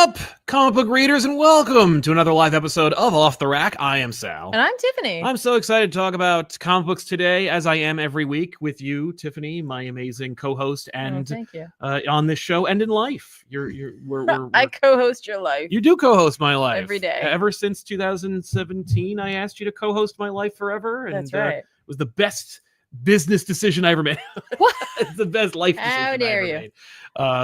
up, comic book readers, and welcome to another live episode of Off the Rack. I am Sal. And I'm Tiffany. I'm so excited to talk about comic books today, as I am every week with you, Tiffany, my amazing co-host, and thank you. On this show and in life. I co-host your life. You do co-host my life every day. Ever since 2017, I asked you to co-host my life forever, and that's right. It was the best business decision I ever made. What? It's the best life decision How dare I ever made.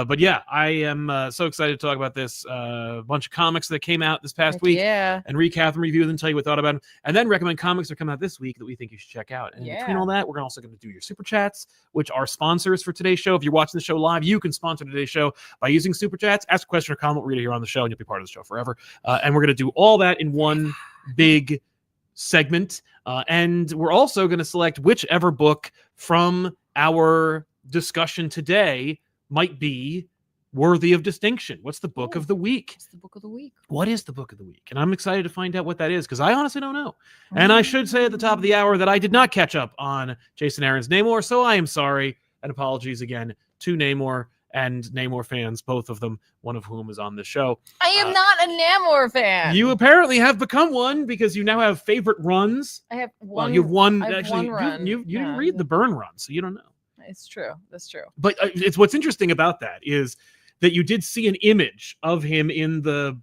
But yeah, I am so excited to talk about this bunch of comics that came out this past week, and recap and review them, tell you what we thought about them, and then recommend comics that come out this week that we think you should check out. And between all that, we're also going to do your super chats, which are sponsors for today's show. If you're watching the show live, you can sponsor today's show by using super chats. Ask a question or comment, we'll read it here on the show, and you'll be part of the show forever. And we're going to do all that in one big segment, and we're also going to select whichever book from our discussion today might be worthy of distinction. What's the book of the week? What's the book of the week? What is the book of the week? And I'm excited to find out what that is, because I honestly don't know. And I should say at the top of the hour that I did not catch up on Jason Aaron's Namor, so I am sorry, and apologies again to Namor and Namor fans, both of them, one of whom is on the show. I am not a Namor fan. You apparently have become one, because you now have favorite runs. I have one. Well, you've won. Actually, one run. You didn't read the Burn run, so you don't know. It's true. That's true. But it's what's interesting about that is that you did see an image of him in the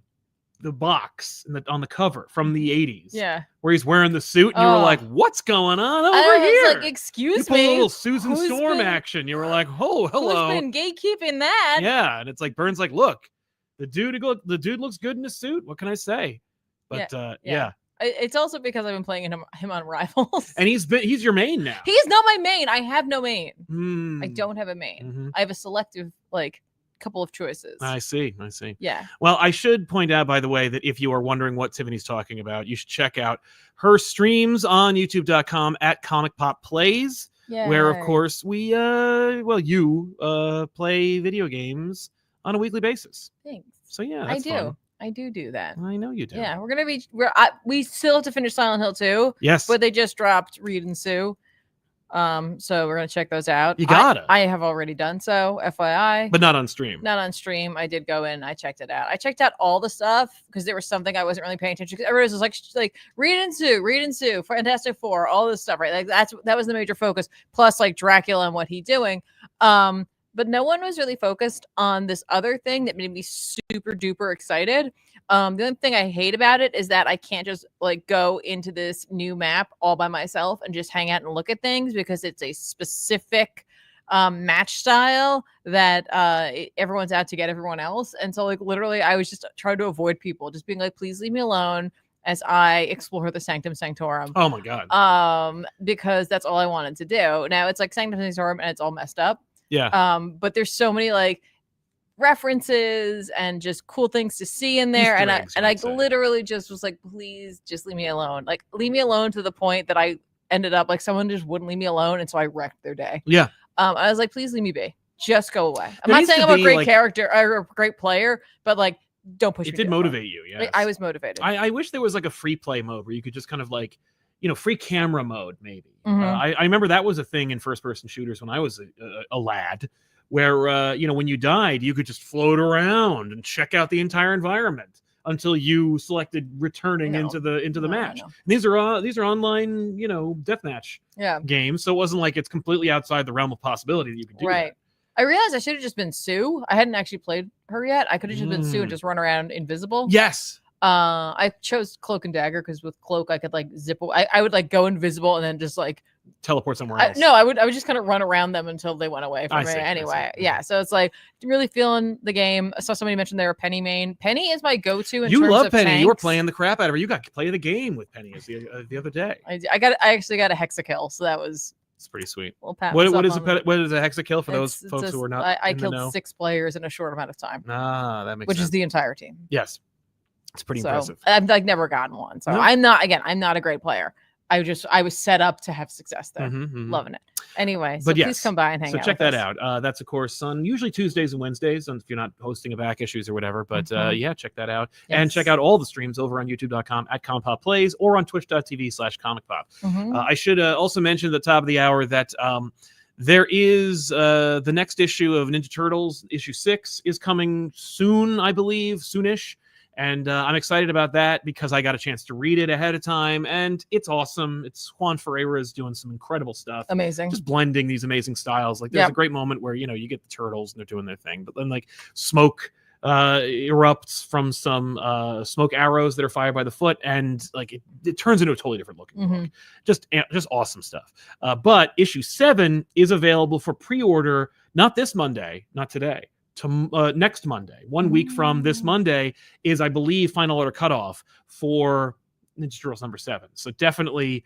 box on the cover from the 80s. Yeah. Where he's wearing the suit, and you were like, what's going on over here? Like, excuse me. You a little Susan Storm action. You were like, oh, hello. Who's been gatekeeping that? Yeah, and it's like Byrne's like, look, the dude looks good in his suit. What can I say? But yeah. It's also because I've been playing him on Rivals. And he's your main now. He's not my main. I have no main. I don't have a main. Mm-hmm. I have a selective, couple of choices. I see. Yeah. Well, I should point out, by the way, that if you are wondering what Tiffany's talking about, you should check out her streams on youtube.com at ComicPop Plays, where, of course, we, you play video games on a weekly basis. Thanks. So, yeah, that's fun. I do that. I know you do. Yeah, we still have to finish Silent Hill 2. Yes. But they just dropped Reed and Sue. So we're gonna check those out. You gotta. I have already done so, FYI. But not on stream. Not on stream. I did go in. I checked it out. I checked out all the stuff because there was something I wasn't really paying attention to. Everybody was like Reed and Sue, Fantastic Four, all this stuff, right? Like that was the major focus. Plus, Dracula and what he's doing. But no one was really focused on this other thing that made me super duper excited. The only thing I hate about it is that I can't just go into this new map all by myself and just hang out and look at things, because it's a specific match style that everyone's out to get everyone else. And so literally I was just trying to avoid people, just being like, please leave me alone as I explore the Sanctum Sanctorum. Oh my God. Because that's all I wanted to do. Now it's Sanctum Sanctorum and it's all messed up. Yeah. But there's so many references and just cool things to see in there. I literally just was like, please just leave me alone. Leave me alone, to the point that I ended up someone just wouldn't leave me alone. And so I wrecked their day. Yeah. I was like, please leave me be. Just go away. I'm not saying I'm a great character or a great player, but don't push me. It did motivate you. Yeah. I was motivated. I wish there was a free play mode where you could just kind of free camera mode, maybe. Mm-hmm. I remember that was a thing in first-person shooters when I was a lad, where, when you died, you could just float around and check out the entire environment until you selected returning into the match. No. These are online, deathmatch games, so it wasn't like it's completely outside the realm of possibility that you could do that. I realized I should have just been Sue. I hadn't actually played her yet. I could have just been Sue and just run around invisible. Yes. I chose Cloak and Dagger because with Cloak I could zip away. I would go invisible and then just teleport somewhere else. I would just kind of run around them until they went away from me. Anyway, yeah. So it's really feeling the game. I saw somebody mention they were Penny main. Penny is my go-to in terms of You love Penny. tanks. You were playing the crap out of her. You got to play the game with Penny the other day. I actually got a Hexakill, so that was. It's pretty sweet. What is a Hexakill for those folks who are not? I killed 6 players in a short amount of time. That makes sense. Which is the entire team. Yes. It's pretty impressive. I've never gotten one. So I'm not a great player. I was set up to have success there. Loving it. Anyway, so please come by and hang out. So check that out. That's of course on usually Tuesdays and Wednesdays, and if you're not hosting a back issues or whatever. But check that out. Yes. And check out all the streams over on youtube.com at ComicPop Plays or on twitch.tv/ComicPop. I should also mention at the top of the hour that there is the next issue of Ninja Turtles, issue 6, is coming soon, I believe, soonish. And I'm excited about that because I got a chance to read it ahead of time, and it's awesome. It's Juan Ferreira is doing some incredible stuff. Amazing. Just blending these amazing styles. Like there's a great moment where, you get the turtles and they're doing their thing, but then like smoke erupts from some smoke arrows that are fired by the Foot, and like it turns into a totally different looking book. Just awesome stuff. But issue 7 is available for pre-order, not this Monday, not today, to next Monday. 1 week from this Monday is, I believe, final order cutoff for Ninja Turtles number 7. So definitely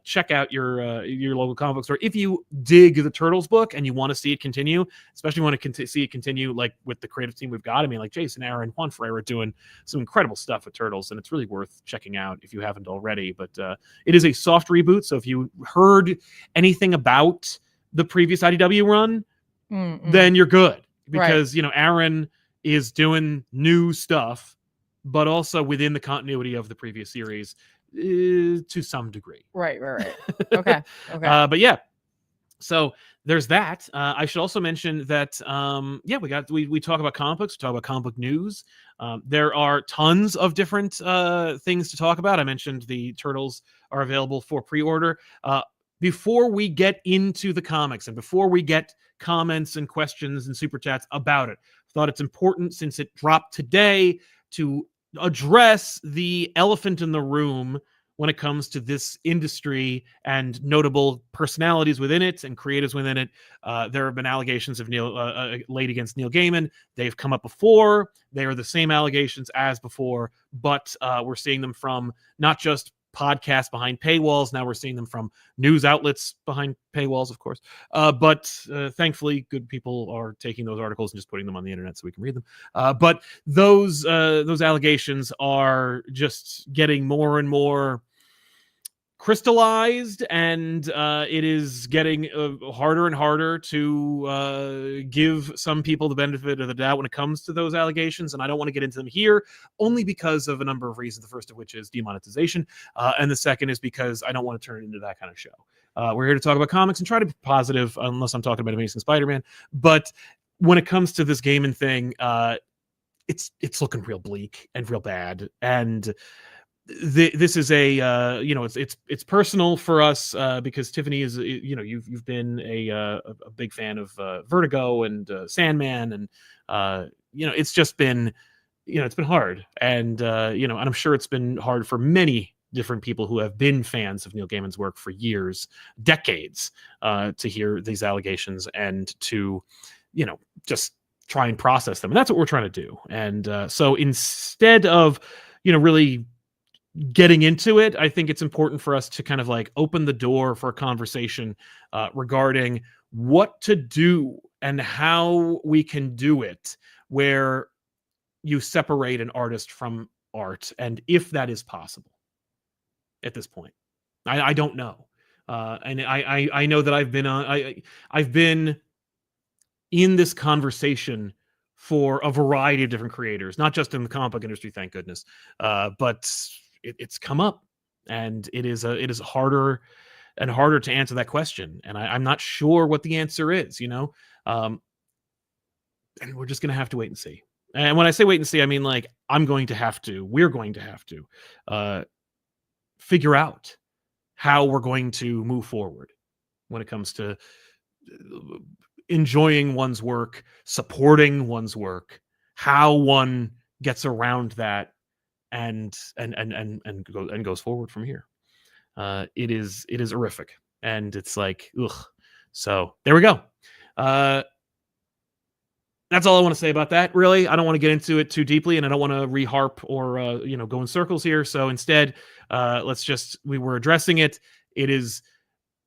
check out your local comic book store if you dig the Turtles book and you want to see it continue, especially want to see it continue like with the creative team we've got. I mean, like Jason Aaron, Juan Ferreira doing some incredible stuff with Turtles, and it's really worth checking out if you haven't already. But it is a soft reboot, so if you heard anything about the previous IDW run, then you're good. Because Aaron is doing new stuff, but also within the continuity of the previous series to some degree. Right. Okay. But yeah, so there's that. I should also mention that we talk about comic books, we talk about comic book news. There are tons of different things to talk about. I mentioned the Turtles are available for pre-order. Before we get into the comics and before we get comments and questions and super chats about it, I thought it's important, since it dropped today, to address the elephant in the room when it comes to this industry and notable personalities within it and creatives within it. There have been allegations of laid against Neil Gaiman. They've come up before. They are the same allegations as before, but we're seeing them from not just podcasts behind paywalls. Now we're seeing them from news outlets behind paywalls, of course. But thankfully, good people are taking those articles and just putting them on the internet so we can read them. But those allegations are just getting more and more crystallized, and it is getting harder and harder to give some people the benefit of the doubt when it comes to those allegations. And I don't want to get into them here, only because of a number of reasons. The first of which is demonetization, and the second is because I don't want to turn it into that kind of show. We're here to talk about comics and try to be positive, unless I'm talking about Amazing Spider-Man. But when it comes to this gaming thing, it's looking real bleak and real bad. And this is a it's personal for us because Tiffany is you've been a big fan of Vertigo and Sandman, and it's just been it's been hard, and and I'm sure it's been hard for many different people who have been fans of Neil Gaiman's work for years, decades, to hear these allegations and to just try and process them. And that's what we're trying to do. And so instead of really getting into it, I think it's important for us to kind of like open the door for a conversation regarding what to do and how we can do it where you separate an artist from art, and if that is possible at this point. I don't know. And I know that I've been in this conversation for a variety of different creators, not just in the comic book industry, thank goodness, but it's come up, and it is harder and harder to answer that question, and I'm not sure what the answer is, and we're just gonna have to wait and see. And when I say wait and see, I mean like we're going to have to figure out how we're going to move forward when it comes to enjoying one's work, supporting one's work, how one gets around that and goes forward from here. It is horrific, and it's like ugh. So there we go. That's all I want to say about that. Really, I don't want to get into it too deeply, and I don't want to reharp or go in circles here. So instead, we were addressing it. It is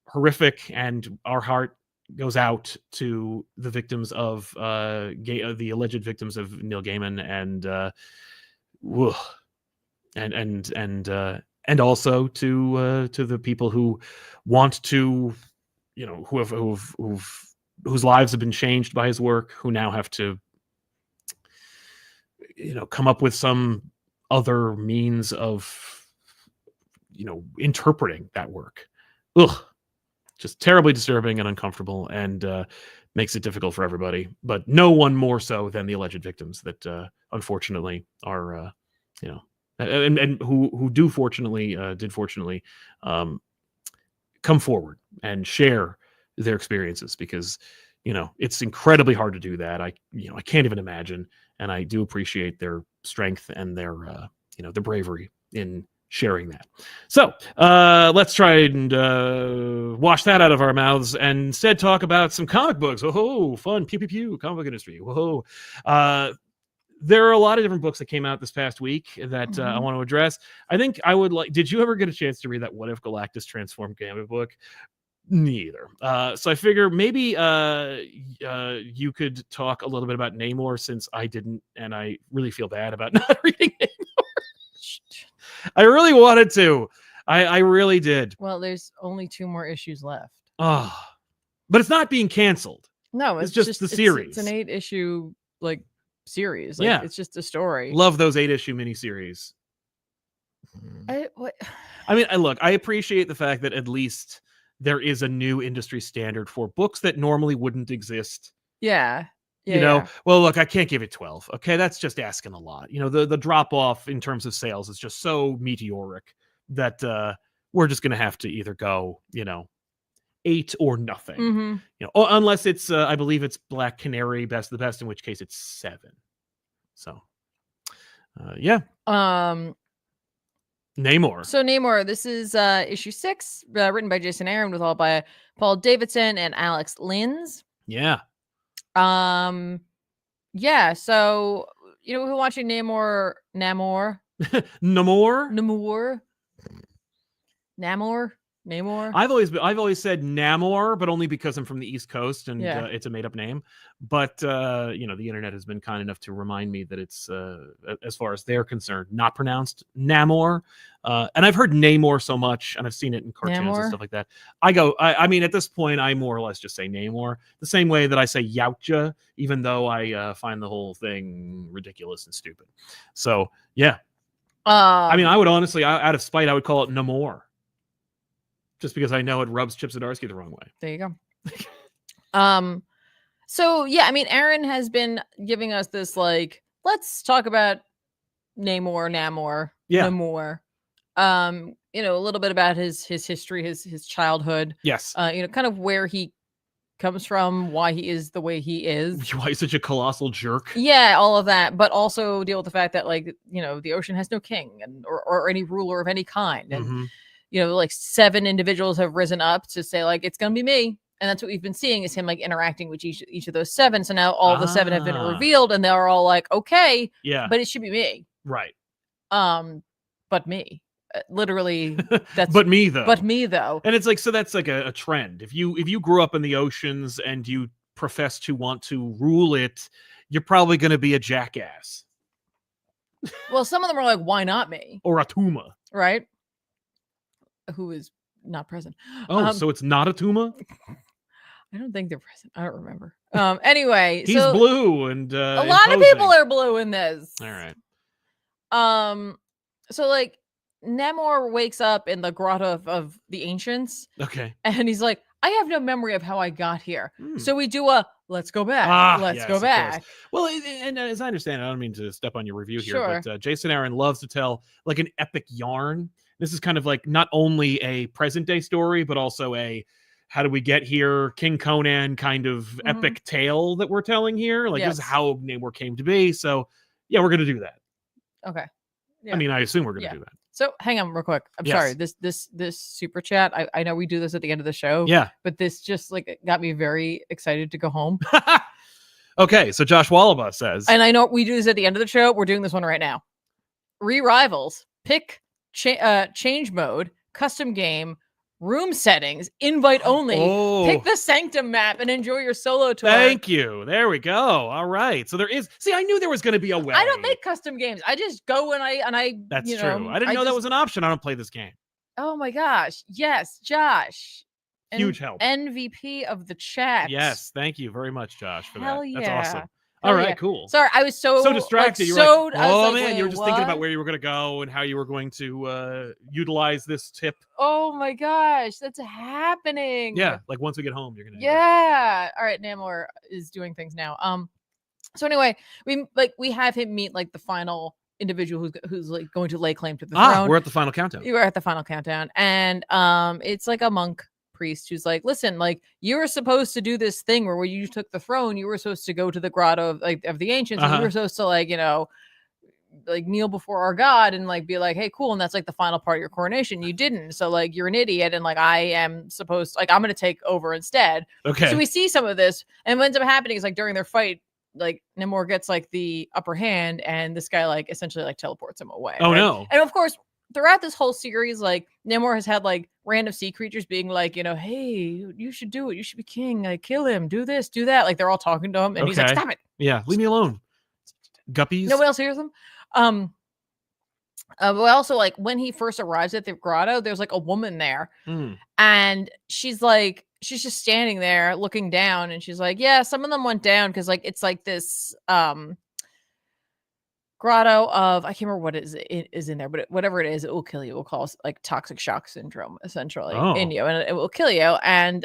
horrific, and our heart goes out to the victims of the alleged victims of Neil Gaiman, and also to the people who want to, whose lives have been changed by his work, who now have to, come up with some other means of, interpreting that work. Ugh. just terribly disturbing and uncomfortable, and makes it difficult for everybody. But no one more so than the alleged victims that unfortunately are, and who did fortunately come forward and share their experiences, because it's incredibly hard to do that. I can't even imagine, and I do appreciate their strength and their their bravery in sharing that. So let's try and wash that out of our mouths and instead talk about some comic books. Whoa, fun, pew pew pew, comic book industry. Whoa. There are a lot of different books that came out this past week that I want to address. I think I would like. Did you ever get a chance to read that What If Galactus Transformed Gambit book? Neither. So I figure maybe you could talk a little bit about Namor, since I didn't, and I really feel bad about not reading Namor. I really wanted to. I really did. Well, there's only 2 more issues left. Oh, but it's not being canceled. No, it's just the series. It's an 8-issue series. Yeah, it's just a story. Love those 8-issue miniseries. I mean, I appreciate the fact that at least there is a new industry standard for books that normally wouldn't exist. Yeah. Well, look, I can't give it 12. Okay, that's just asking a lot. The drop off in terms of sales is just so meteoric that we're just going to have to either go, 8 or nothing. Unless it's I believe it's Black Canary best of the best, in which case it's 7. So yeah. Namor. So Namor, this is issue 6, written by Jason Aaron, with all by Paul Davidson and Alex Linz. Yeah. Yeah, so we're watching Namor. I've always said Namor, but only because I'm from the East Coast and it's a made up name. But the internet has been kind enough to remind me that it's as far as they're concerned, not pronounced Namor. And I've heard Namor so much, and I've seen it in cartoons and stuff like that. I mean, at this point, I more or less just say Namor, the same way that I say Yautja, even though I find the whole thing ridiculous and stupid. So yeah, I mean, I would honestly, out of spite, I would call it Namor. Just because I know it rubs Chip Zdarsky the wrong way. There you go. So yeah, I mean, Aaron has been giving us this let's talk about Namor. Yeah. Namor. A little bit about his history, his childhood. Yes. Kind of where he comes from, why he is the way he is. Why he's such a colossal jerk. Yeah, all of that, but also deal with the fact that the ocean has no king or any ruler of any kind, and 7 individuals have risen up to say it's gonna be me, and that's what we've been seeing is him interacting with each of those 7. So now all the 7 have been revealed, and they're all okay, yeah, but it should be me, right? But me, literally. That's but me though. And it's so that's a trend. If you grew up in the oceans and you profess to want to rule it, you're probably going to be a jackass. Well, some of them are why not me? Or Atuma, right? Who is not present. Oh, so it's not Atuma? I don't think they're present. I don't remember. Anyway, he's blue, and a lot of people are blue in this. All right. So Namor wakes up in the grotto of the ancients. Okay. And he's like, I have no memory of how I got here. So we do a let's go back. Let's go back. Well, and as I understand it, I don't mean to step on your review here, Sure. but Jason Aaron loves to tell an epic yarn. This is kind of not only a present day story, but also a how do we get here, King Conan kind of epic tale that we're telling here. This is how Namor came to be. So yeah, we're going to do that. Okay. Yeah. I mean, I assume we're going to do that. So hang on real quick. I'm sorry. This super chat. I know we do this at the end of the show. Yeah. But this just got me very excited to go home. Okay. So Josh Wallaba says, and I know we do this at the end of the show. We're doing this one right now. Re-Rivals. Pick change mode, custom game, room settings, invite only. Pick the Sanctum map and enjoy your solo tour. Thank you. There we go. All right. So there is. See, I knew there was going to be a way. I don't make custom games. I just go and I. That's true. I didn't know that was an option. I don't play this game. Oh my gosh! Yes, Josh. Huge help. MVP of the chat. Yes, thank you very much, Josh, for Hell that. Yeah. That's awesome. All right, cool. Sorry, I was so distracted. Like, you're oh man, you were just thinking about where you were gonna go and how you were going to utilize this tip. Oh my gosh, that's happening. Yeah, like once we get home, you're gonna. Yeah. All right, Namor is doing things now. So anyway, we have him meet like the final individual who's like going to lay claim to the throne. We're at the final countdown. You were at the final countdown, and it's like a monk priest who's like, listen, like you were supposed to do this thing where you took the throne, you were supposed to go to the grotto of the ancients, and you were supposed to like like kneel before our god and like be like, hey, cool, and that's like the final part of your coronation. You didn't, so like you're an idiot, and like I am supposed like I'm gonna take over instead. Okay. So we see some of this, and what ends up happening is like during their fight, like Namor gets like the upper hand, and this guy like essentially like teleports him away. Oh, right? No. And of course, throughout this whole series, like Namor has had like random sea creatures being like, hey, you should do it. You should be king. Like kill him. Do this. Do that. Like they're all talking to him, and he's like, stop it. Yeah, leave me alone. Guppies. Nobody else hears him. But also like when he first arrives at the grotto, there's like a woman there, and she's just standing there looking down, and she's like, yeah, some of them went down because like it's like this grotto of, I can't remember what it is in there, but whatever it is, it will kill you. It will cause like toxic shock syndrome essentially in you, and it will kill you. And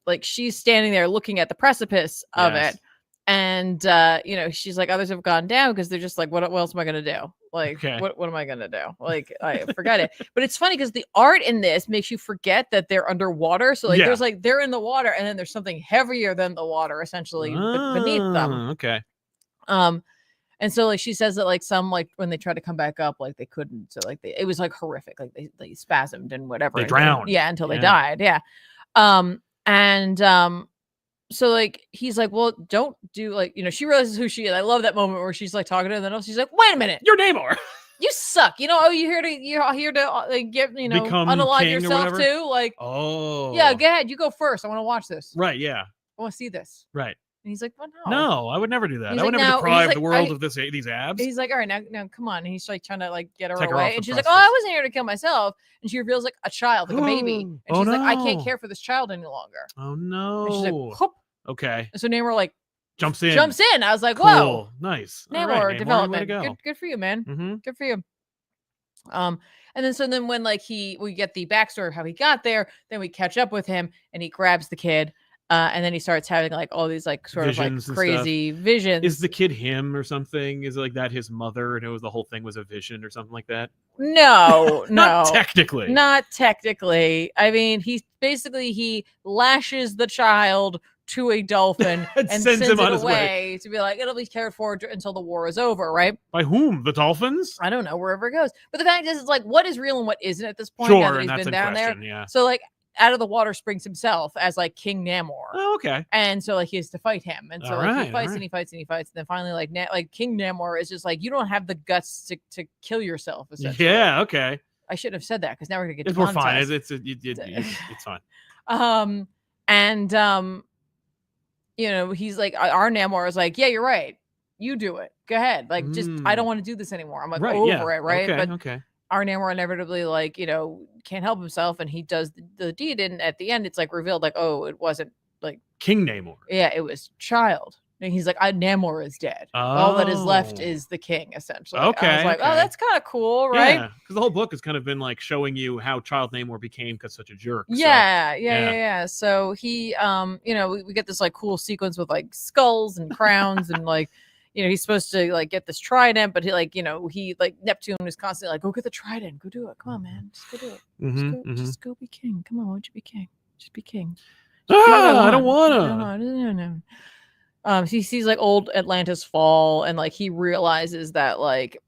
like she's standing there looking at the precipice of it, and she's like, others have gone down because they're just like, what else am I gonna do? Like, what am I gonna do? Like, I forgot it. But it's funny because the art in this makes you forget that they're underwater. So like there's like they're in the water, and then there's something heavier than the water essentially beneath them. Okay. And so like she says that like some like when they tried to come back up, like they couldn't. So like it was like horrific. Like they spasmed and whatever. They drowned. Until they died. Yeah. So like he's like, well, don't do like, she realizes who she is. I love that moment where she's like talking to her, and then she's like, wait a minute, you're Namor. You suck. you're here to like get unalive yourself too. Like, yeah, go ahead, you go first. I want to watch this. Right, yeah. I want to see this. Right. And he's like, well, no, I would never do that. He's I would like, never deprive the world of these abs. He's like, all right, now come on. And he's like trying to like get her away. And she's like, oh, I wasn't here to kill myself. And she reveals like a child, like a baby. And she's like, I can't care for this child any longer. Oh no. And she's like, whoop. Okay. And so Namor like jumps in. I was like, whoa, nice. Namor development. Good for you, man. Mm-hmm. Good for you. And then when like we get the backstory of how he got there, then we catch up with him, and he grabs the kid. And then he starts having like all these like sort visions of like crazy visions. Is the kid him or something? Is it like that his mother, and the whole thing was a vision or something like that? No, not technically. Not technically. I mean, he lashes the child to a dolphin and sends it on his way to be like, it'll be cared for until the war is over, right? By whom? The dolphins? I don't know, wherever it goes. But the fact is, it's like, what is real and what isn't at this point? Sure, now that and he's that's been down question, there. Yeah. So like out of the water springs himself as like King Namor. Oh, okay. And so like he has to fight him, and so like he fights and he fights and he fights, and then finally like King Namor is just like, you don't have the guts to kill yourself. Essentially. Yeah. Okay. I shouldn't have said that because now we're gonna get. We're fine. It's fine. He's like, our Namor is like, yeah, you're right. You do it. Go ahead. Like, just I don't want to do this anymore. I'm like over it, right? Okay, but our Namor inevitably like can't help himself, and he does the deed, and at the end it's like revealed like, oh, it wasn't like King Namor. Yeah, it was child. And he's like, Namor is dead. All that is left is the king, essentially. Okay. I was like, oh, that's kind of cool, right? Yeah, because the whole book has kind of been like showing you how Child Namor became such a jerk. Yeah. So he, we get this like cool sequence with like skulls and crowns and like, he's supposed to like get this trident, but he like, he like Neptune is constantly like, go get the trident, go do it. Come on, man, just go do it. Just go be king. Come on, why don't you be king? Just be king. I don't wanna. No. He sees like old Atlantis fall, and like he realizes that like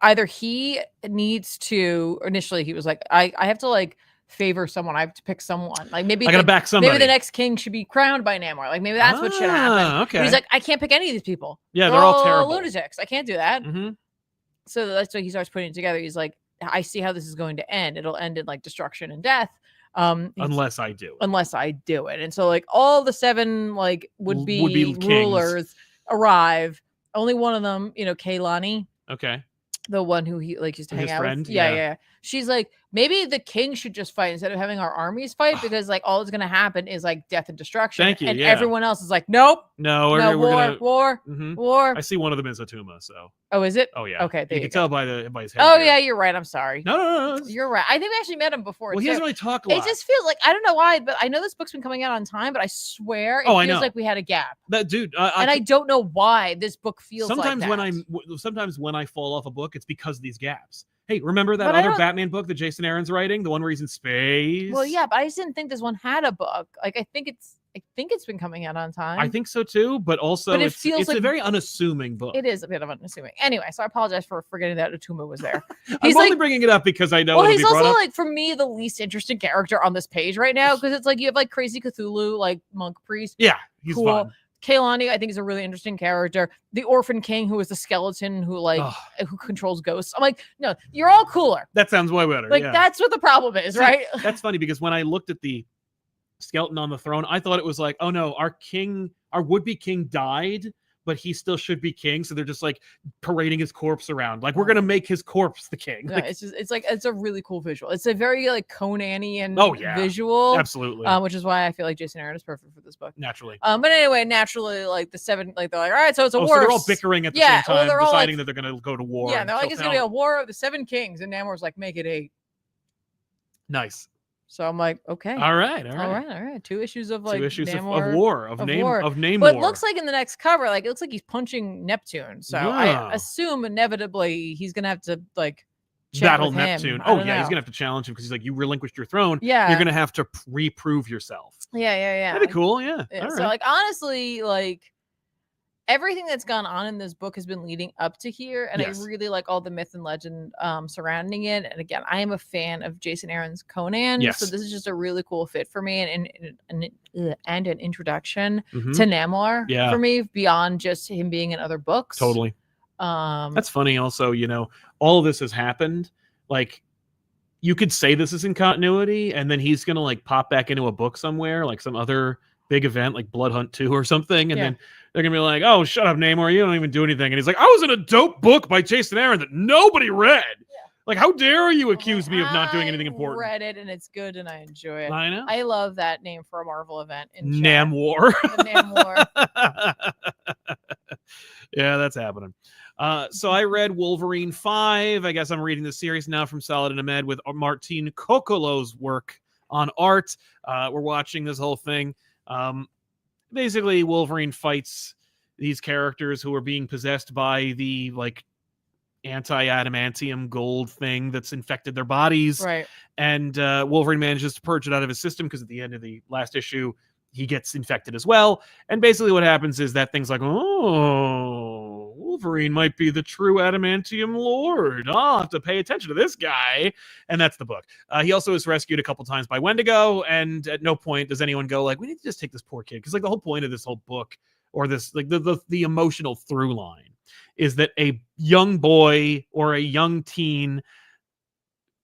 either he needs to, initially he was like, I have to like favor someone, I have to pick someone, like maybe I gotta back somebody. Maybe the next king should be crowned by Namor, like maybe that's what should happen. Okay. But he's like, I can't pick any of these people. Yeah, they're all terrible lunatics. I can't do that. Mm-hmm. So that's why he starts putting it together. He's like, I see how this is going to end. It'll end in like destruction and death. Unless I do it. And so like all the 7 like would be rulers arrive. Only one of them, Kaylani. Okay. The one who he like used to hang out friend? with. Yeah. She's like, maybe the king should just fight instead of having our armies fight, because like all that's going to happen is like death and destruction. Thank you. And yeah. everyone else is like, nope. No, war, gonna... war. I see one of them is Atuma, so. Oh, is it? Oh, yeah. Okay, you can tell by his head. Oh, yeah, you're right. I'm sorry. No. You're right. I think we actually met him before. Well, he doesn't really talk a lot. It just feels like, I don't know why, but I know this book's been coming out on time, but I swear it feels like we had a gap. That dude, I don't know why this book feels sometimes like that. Sometimes when I fall off a book, it's because of these gaps. Hey, remember that other Batman book that Jason Aaron's writing, the one where he's in space? Well, yeah, but I just didn't think this one had a book. Like, I think it's been coming out on time. I think so too, but also it's like a very unassuming book. It is a bit of unassuming. Anyway, so I apologize for forgetting that Atuma was there. I'm only bringing it up because I know. Well, he's also like, for me, the least interesting character on this page right now, because it's like you have like Crazy Cthulhu, like monk priest. Yeah, he's fun. Kaylani, I think, is a really interesting character. The Orphan King, who is the skeleton who who controls ghosts. I'm like, no, you're all cooler. That sounds way better. Like, that's what the problem is, right? That's funny, because when I looked at the skeleton on the throne, I thought it was like, oh no, our would-be king died, but he still should be king. So they're just like parading his corpse around. Like, we're going to make his corpse the king. No, it's a really cool visual. It's a very like Conanian visual. Absolutely. Which is why I feel like Jason Aaron is perfect for this book. Naturally. But anyway, naturally, like the seven, like they're like, all right, so it's a war. So they're all bickering at the same time, deciding like, that they're going to go to war. Yeah, they're like, it's going to be a war of the 7 kings. And Namor's like, make it 8. Nice. So I'm like, okay. All right. 2 issues of like 2 issues Namor, of war, of Namor. But it looks like in the next cover, like it looks like he's punching Neptune. So I assume inevitably he's gonna have to like battle Neptune. Oh yeah, he's gonna have to challenge him, because he's like, you relinquished your throne. Yeah, you're gonna have to reprove yourself. Yeah. That'd be cool. Yeah. So like honestly, like everything that's gone on in this book has been leading up to here, and I really like all the myth and legend surrounding it. And again, I am a fan of Jason Aaron's Conan, so this is just a really cool fit for me, and an introduction to Namor for me, beyond just him being in other books. Totally. That's funny. Also, all of this has happened. Like, you could say this is in continuity, and then he's gonna like pop back into a book somewhere, like some other big event like Blood Hunt 2 or something, and then they're gonna be like, oh, shut up, Namor, you don't even do anything. And he's like, I was in a dope book by Jason Aaron that nobody read. Like, how dare you accuse me of not doing anything important? I read it, and it's good, and I enjoy it. I know. I love that name for a Marvel event. Namor. Namor. Yeah, that's happening. So I read Wolverine 5. I guess I'm reading the series now from Salad and Ahmed with Martin Kokolo's work on art. We're watching this whole thing. Basically, Wolverine fights these characters who are being possessed by the like anti-adamantium gold thing that's infected their bodies. Right. And Wolverine manages to purge it out of his system, because at the end of the last issue, he gets infected as well. And basically what happens is that thing's like, oh, Wolverine might be the true adamantium lord. I'll have to pay attention to this guy. And that's the book. He also is rescued a couple times by Wendigo, and at no point does anyone go like, we need to just take this poor kid. Because like the whole point of this whole book, or this like the emotional through line, is that a young boy or a young teen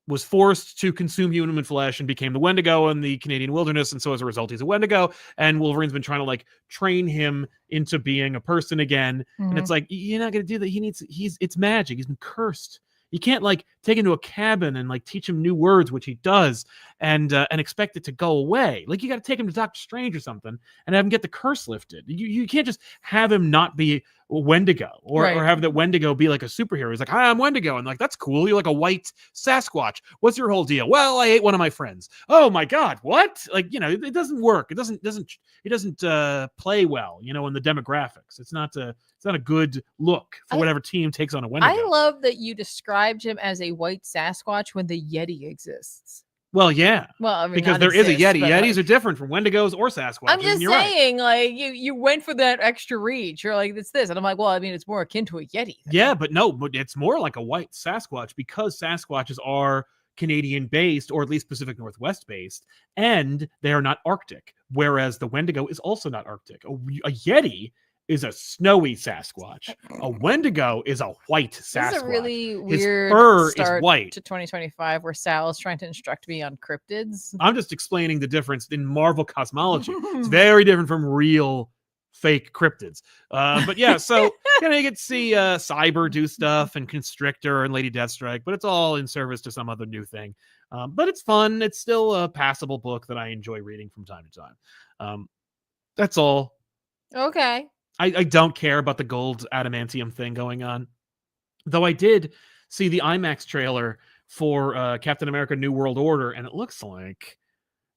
was forced to consume human flesh and became the Wendigo in the Canadian wilderness. And so as a result, he's a Wendigo, and Wolverine's been trying to like train him into being a person again. And it's like, you're not going to do that. It's magic. He's been cursed. You can't like take him to a cabin and like teach him new words, which he does, and expect it to go away. Like, you got to take him to Doctor Strange or something and have him get the curse lifted. You can't just have him not be Wendigo or have that Wendigo be like a superhero. He's like, hi, I'm Wendigo. And like, that's cool. You're like a white Sasquatch. What's your whole deal? Well, I ate one of my friends. Oh my God. What? Like, it doesn't work. It doesn't play well, in the demographics. It's not a good look for whatever team takes on a Wendigo. I love that you described him as a white Sasquatch when the Yeti exists. Well, yeah. Well, I mean, because there is a Yeti. Yetis are different from Wendigos or Sasquatches. I'm just saying, like, you went for that extra reach. You're like, it's this. And I'm like, well, I mean, it's more akin to a Yeti. Yeah, but it's more like a white Sasquatch, because Sasquatches are Canadian based, or at least Pacific Northwest based, and they are not Arctic. Whereas the Wendigo is also not Arctic. A Yeti is a snowy Sasquatch. A Wendigo is a white Sasquatch. This is a really weird His fur start is white. to 2025, where Sal is trying to instruct me on cryptids. I'm just explaining the difference in Marvel cosmology. It's very different from real fake cryptids. But yeah, so you get to see Cyber do stuff and Constrictor and Lady Deathstrike, but it's all in service to some other new thing. But it's fun. It's still a passable book that I enjoy reading from time to time. That's all. Okay. I don't care about the gold adamantium thing going on, though I did see the IMAX trailer for Captain America New World Order, and it looks like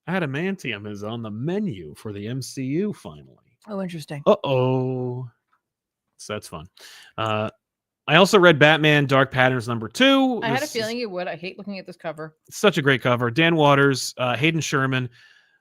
adamantium is on the menu for the MCU finally. Oh, interesting. So that's fun. I also read Batman Dark Patterns #2. I had a feeling you would. I hate looking at this cover. It's such a great cover. Dan Waters, Hayden Sherman.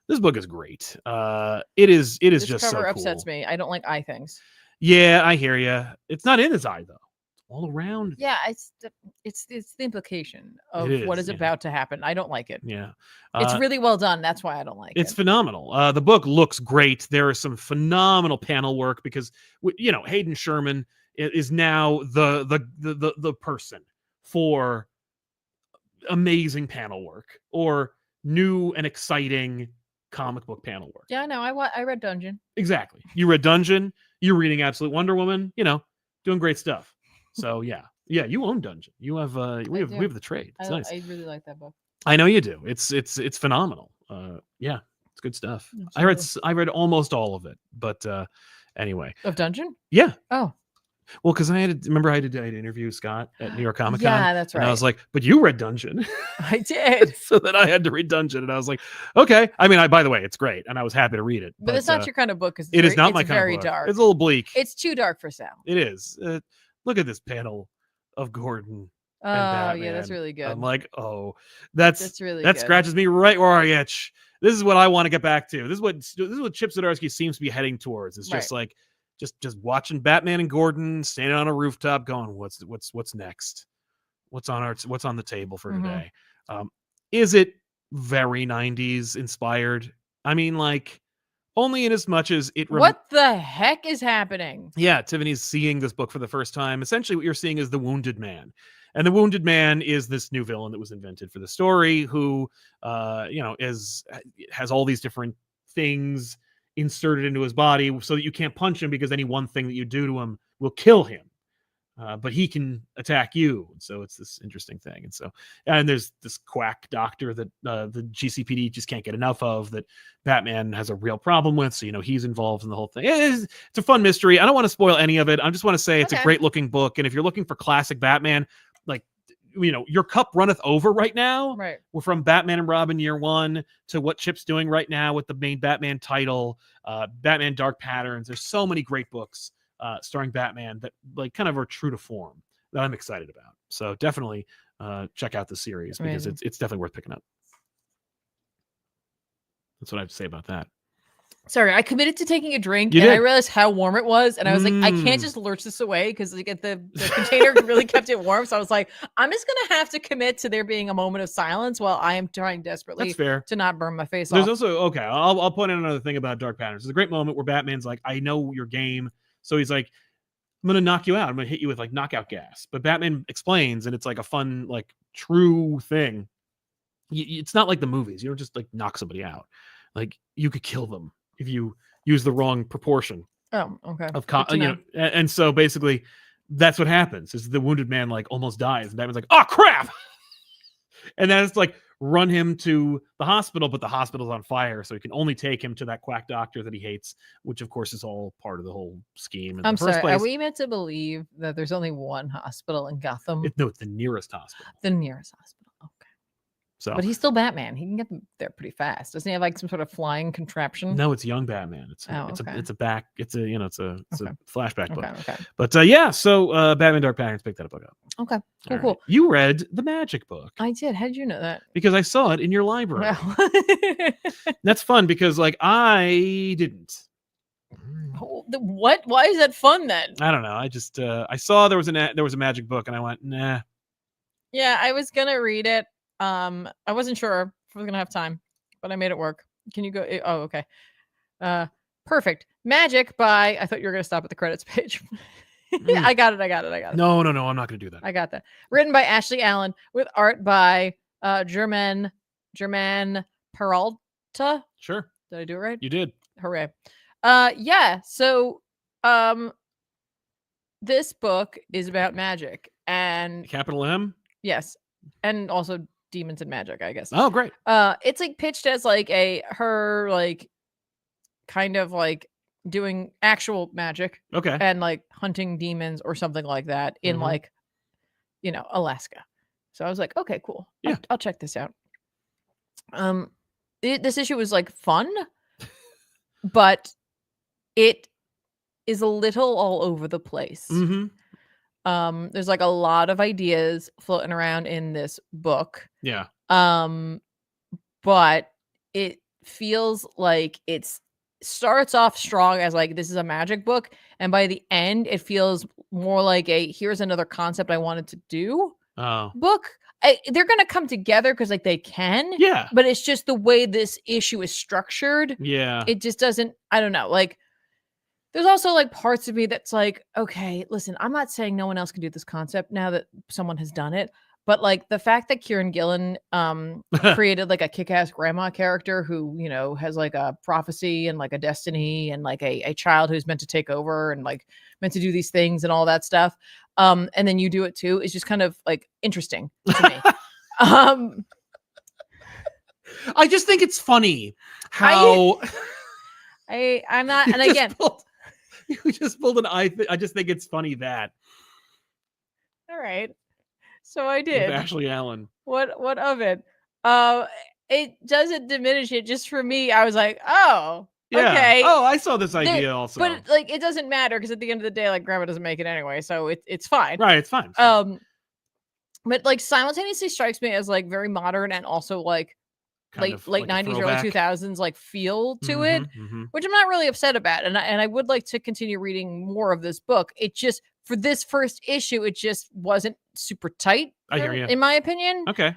This book is great. It is This just cover so cool. upsets me. I don't like eye things. Yeah, I hear you. It's not in his eye though. It's all around. Yeah, it's the implication of what is about to happen. I don't like it. Yeah, it's really well done. That's why I don't like it. It's phenomenal. The book looks great. There is some phenomenal panel work because Hayden Sherman is now the person for amazing panel work or new and exciting comic book panel work. Yeah, no, I read Dungeon. Exactly. You read Dungeon. You're reading Absolute Wonder Woman. Doing great stuff. So yeah, you own Dungeon. You have we have the trade. It's nice. I really like that book. I know you do. It's phenomenal. Yeah, it's good stuff. Absolutely. I read almost all of it, but anyway. Of Dungeon? Yeah. Oh. Well, because I had to interview Scott at New York Comic Con. Yeah, that's right. And I was like, but you read Dungeon. I did. So then I had to read Dungeon. And I was like, okay. I mean, by the way, it's great. And I was happy to read it. But it's not your kind of book. It is not my kind of book. It's very dark. It's a little bleak. It's too dark for Sal. It is. Look at this panel of Gordon. Oh, yeah, that's really good. I'm like, that's really that good. scratches me right where I itch. This is what I want to get back to. This is what Chip Zdarsky seems to be heading towards. It's just like, just watching Batman and Gordon standing on a rooftop going, what's next? What's on the table for today? Is it very 90s inspired? I mean, like, only in as much as it... What the heck is happening? Yeah, Tiffany's seeing this book for the first time. Essentially, what you're seeing is the Wounded Man. And the Wounded Man is this new villain that was invented for the story who, has all these different things inserted into his body so that you can't punch him because any one thing that you do to him will kill him. But he can attack you. So it's this interesting thing. And there's this quack doctor that the GCPD just can't get enough of that Batman has a real problem with. So, he's involved in the whole thing. It's a fun mystery. I don't want to spoil any of it. I just want to say it's a great looking book. And if you're looking for classic Batman, like, your cup runneth over right now. Right. We're from Batman and Robin Year One to what Chip's doing right now with the main Batman title, Batman Dark Patterns. There's so many great books starring Batman that like kind of are true to form that I'm excited about. So definitely check out the series because it's definitely worth picking up. That's what I have to say about that. Sorry, I committed to taking a drink and I realized how warm it was. And I was like, I can't just lurch this away because the container really kept it warm. So I was like, I'm just going to have to commit to there being a moment of silence while I am trying desperately to not burn my face off. There's also, I'll point out another thing about Dark Patterns. There's a great moment where Batman's like, I know your game. So he's like, I'm going to knock you out. I'm going to hit you with like knockout gas. But Batman explains, and it's like a fun, like true thing. It's not like the movies. You don't just like knock somebody out. Like you could kill them if you use the wrong proportion. Oh, okay. And so basically that's what happens is the Wounded Man like almost dies. And Batman's like, oh crap. And then it's like run him to the hospital, but the hospital's on fire. So he can only take him to that quack doctor that he hates, which of course is all part of the whole scheme. I'm sorry. Are we meant to believe that there's only one hospital in Gotham? No, it's the nearest hospital. The nearest hospital. Okay. So, but he's still Batman. He can get there pretty fast. Doesn't he have like some sort of flying contraption? No, it's young Batman. It's a flashback book. Okay. But so Batman Dark Patterns, pick that book up. Okay. Cool. Right. You read the Magic book. I did. How did you know that? Because I saw it in your library. Well. That's fun because like I didn't. What? Why is that fun then? I don't know. I just I saw there was a Magic book and I went, nah. Yeah, I was gonna read it. I wasn't sure if I was gonna have time, but I made it work. Can you go? Oh, okay. Perfect. Magic by. I thought you were gonna stop at the credits page. I got it. No, I'm not gonna do that. I got that. Written by Ashley Allen with art by German Peralta. Sure. Did I do it right? You did. Hooray. Yeah. So, this book is about magic and Capital M. Yes, and also demons and magic, I guess. Oh, great. It's like pitched as like her like kind of like doing actual magic. Okay. And like hunting demons or something like that in like, Alaska. So I was like, okay, cool. Yeah. I'll check this out. This issue was like fun, but it is a little all over the place. There's like a lot of ideas floating around in this book. Yeah. But it feels like it starts off strong as like this is a magic book, and by the end it feels more like here's another concept I wanted to do book. They're gonna come together because like they can, but it's just the way this issue is structured. It just doesn't. I don't know. Like there's also like parts of me that's like, okay, listen, I'm not saying no one else can do this concept now that someone has done it. But like the fact that Kieran Gillen created like a kick-ass grandma character who, has like a prophecy and like a destiny and like a child who's meant to take over and like meant to do these things and all that stuff. And then you do it too is just kind of like interesting to me. I just think it's funny how I'm not, and again, you just pulled an eye. I just think it's funny that. All right. So I did. With Ashley Allen. What of it? It doesn't diminish it. Just for me, I was like, oh, yeah. Okay. Oh, I saw this idea also. But like, it doesn't matter because at the end of the day, like, grandma doesn't make it anyway, so it's fine. Right, it's fine. But like simultaneously strikes me as like very modern and also like late 90s, early 2000s like feel to it, which I'm not really upset about. And I would like to continue reading more of this book. It just for this first issue, it just wasn't super tight. I hear you. In my opinion. Okay.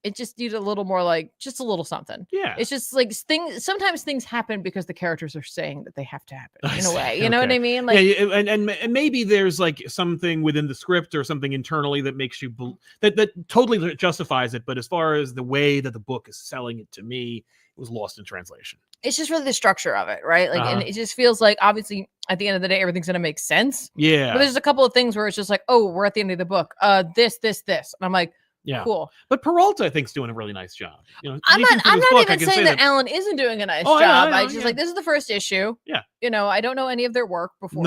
It just needed a little more like just a little something. Yeah. It's just like sometimes things happen because the characters are saying that they have to happen in a way. You know what I mean? Like, yeah, and maybe there's like something within the script or something internally that makes you that totally justifies it. But as far as the way that the book is selling it to me, it was lost in translation. It's just really the structure of it, right? Like, and it just feels like obviously at the end of the day, everything's gonna make sense. Yeah. But there's a couple of things where it's just like, oh, we're at the end of the book. This, and I'm like, yeah, cool. But Peralta, I think, is doing a really nice job. I'm not even saying that Alan isn't doing a nice job. I just like this is the first issue. Yeah. I don't know any of their work before,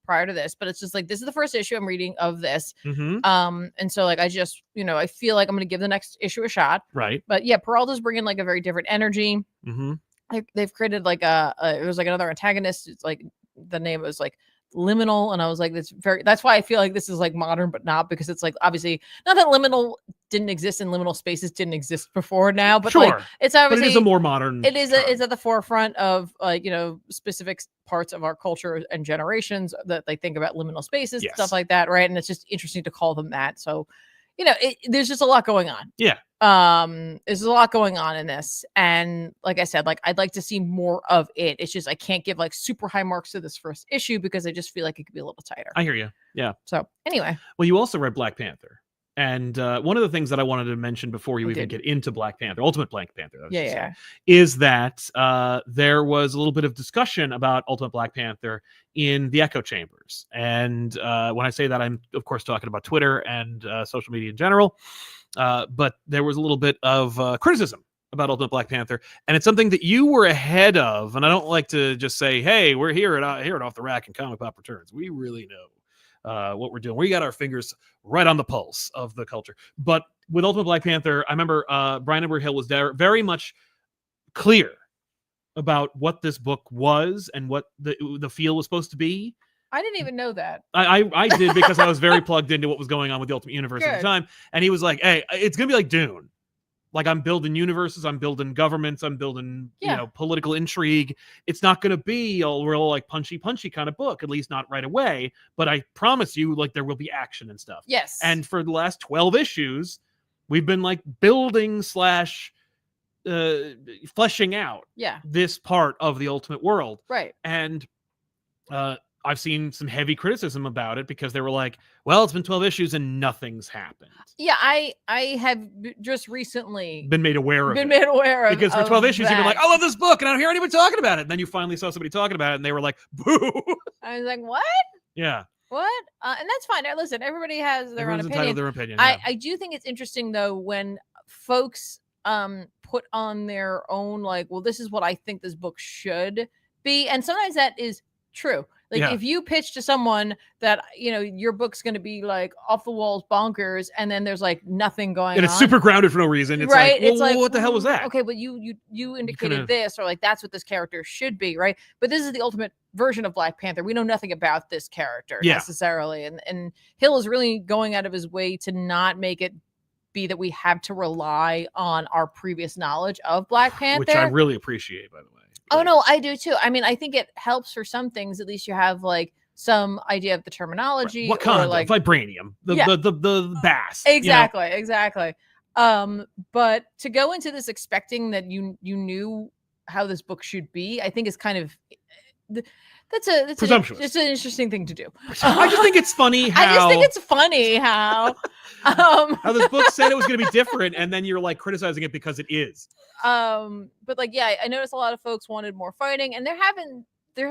prior to this, but it's just like this is the first issue I'm reading of this. And so like I just, I feel like I'm gonna give the next issue a shot. Right. But yeah, Peralta's bringing like a very different energy. They've created like it was like another antagonist. It's like the name was like Liminal, and I was like, that's why I feel like this is like modern, but not because it's like obviously not that Liminal didn't exist and liminal spaces didn't exist before now, but like it's obviously but it is a more modern. It's at the forefront of specific parts of our culture and generations that they think about liminal spaces, stuff like that, right? And it's just interesting to call them that. So, there's just a lot going on. Yeah. There's a lot going on in this, and like I said, like I'd like to see more of it. It's just I can't give like super high marks to this first issue because I just feel like it could be a little tighter. I hear you. Yeah. So anyway, well, you also read Black Panther, and one of the things that I wanted to mention before you even get into Black Panther, Ultimate Black Panther, is that there was a little bit of discussion about Ultimate Black Panther in the echo chambers, and when I say that, I'm of course talking about Twitter and social media in general. But there was a little bit of criticism about Ultimate Black Panther, and it's something that you were ahead of. And I don't like to just say, "Hey, we're here at Off the Rack and ComicPop Returns." We really know what we're doing. We got our fingers right on the pulse of the culture. But with Ultimate Black Panther, I remember Brian Edward Hill was there, very much clear about what this book was and what the feel was supposed to be. I didn't even know that. I did because I was very plugged into what was going on with the Ultimate Universe at the time. And he was like, hey, it's going to be like Dune. Like I'm building universes, I'm building governments, I'm building, political intrigue. It's not going to be a real like punchy kind of book, at least not right away. But I promise you, like there will be action and stuff. Yes. And for the last 12 issues, we've been like building / fleshing out this part of the Ultimate world. Right. And I've seen some heavy criticism about it because they were like, well, it's been 12 issues and nothing's happened. Yeah, I have just recently been made aware of because for 12 issues you've been like, I love this book and I don't hear anybody talking about it. And then you finally saw somebody talking about it and they were like, boo. I was like, what? Yeah. What? And that's fine. Listen, everybody has their own opinion. Entitled to their opinion. Yeah. I do think it's interesting though when folks put on their own, like, well, this is what I think this book should be. And sometimes that is true. Like if you pitch to someone that, you know, your book's going to be like off the walls bonkers and then there's like nothing going on. And it's super grounded for no reason. It's right. Like, well, it's like, what the hell was that? Okay, but you indicated this, or like that's what this character should be, right? But this is the ultimate version of Black Panther. We know nothing about this character necessarily. And Hill is really going out of his way to not make it be that we have to rely on our previous knowledge of Black Panther. Which I really appreciate, by the way. Oh, no, I do too. I mean, I think it helps for some things. At least you have like some idea of the terminology. What kind of like vibranium? The bass. Exactly, you know? Exactly. But to go into this expecting that you knew how this book should be, I think is kind of that's presumptuous. It's an interesting thing to do. I just think it's funny how how this book said it was going to be different, and then you're like criticizing it because it is. But like, yeah, I noticed a lot of folks wanted more fighting, and there have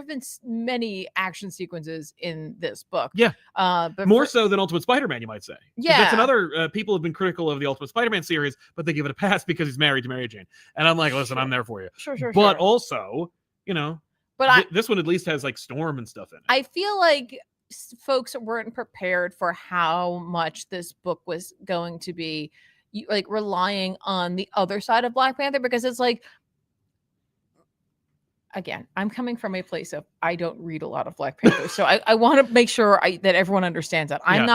been many action sequences in this book. Yeah. But more so than Ultimate Spider-Man, you might say. Yeah. That's another, people have been critical of the Ultimate Spider-Man series, but they give it a pass because he's married to Mary Jane. And I'm like, listen, I'm there for you. Sure. But also, you know, but this one at least has like Storm and stuff in it. I feel like folks weren't prepared for how much this book was going to be like relying on the other side of Black Panther, because it's like, again, I'm coming from a place of I don't read a lot of Black Panther, so I want to make sure that everyone understands that I am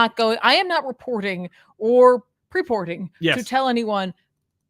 not reporting or purporting to tell anyone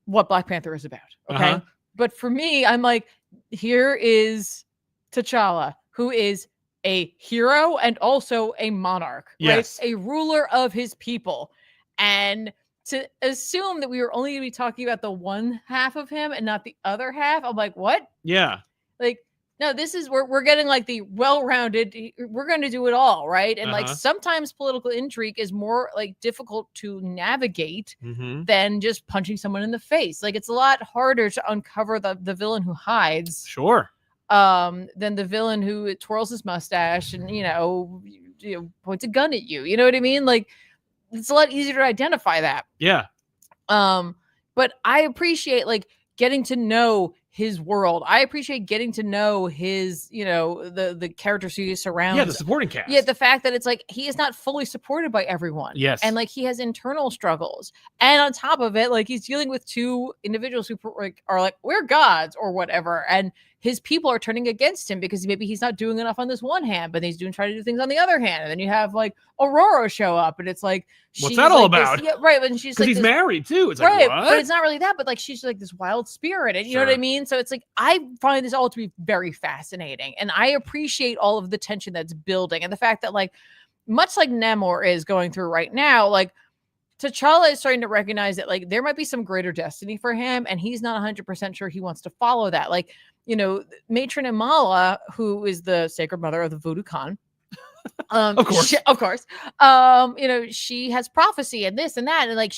what Black Panther is about. Okay, but for me, I'm like, here is T'Challa, who is a hero and also a monarch, right? A ruler of his people, and to assume that we were only going to be talking about the one half of him and not the other half, I'm like, what? Yeah. Like, no, this is we're getting like the well-rounded, we're going to do it all, right? And like sometimes political intrigue is more like difficult to navigate than just punching someone in the face. Like it's a lot harder to uncover the villain who hides. Sure. Than the villain who twirls his mustache and you know points a gun at you. You know what I mean? Like it's a lot easier to identify that. Yeah. But I appreciate like getting to know his world. I appreciate getting to know his, you know, the characters he surrounds. Yeah, the supporting cast. Yeah, the fact that it's like he is not fully supported by everyone. Yes. And like he has internal struggles. And on top of it, like he's dealing with two individuals who are like, we're gods or whatever. And his people are turning against him because maybe he's not doing enough on this one hand, but he's trying to do things on the other hand. And then you have like Aurora show up and it's like, what's that all about? Right. And she's like, he's married too. It's right, like, what? But it's not really that, but like, she's like this wild spirit. And you know what I mean? So it's like, I find this all to be very fascinating. And I appreciate all of the tension that's building. And the fact that like, much like Namor is going through right now, like T'Challa is starting to recognize that like there might be some greater destiny for him. And he's not 100% sure he wants to follow that. Like, you know, Matron Amala, who is the sacred mother of the Voodoo Khan. Of course. You know, she has prophecy and this and that. And like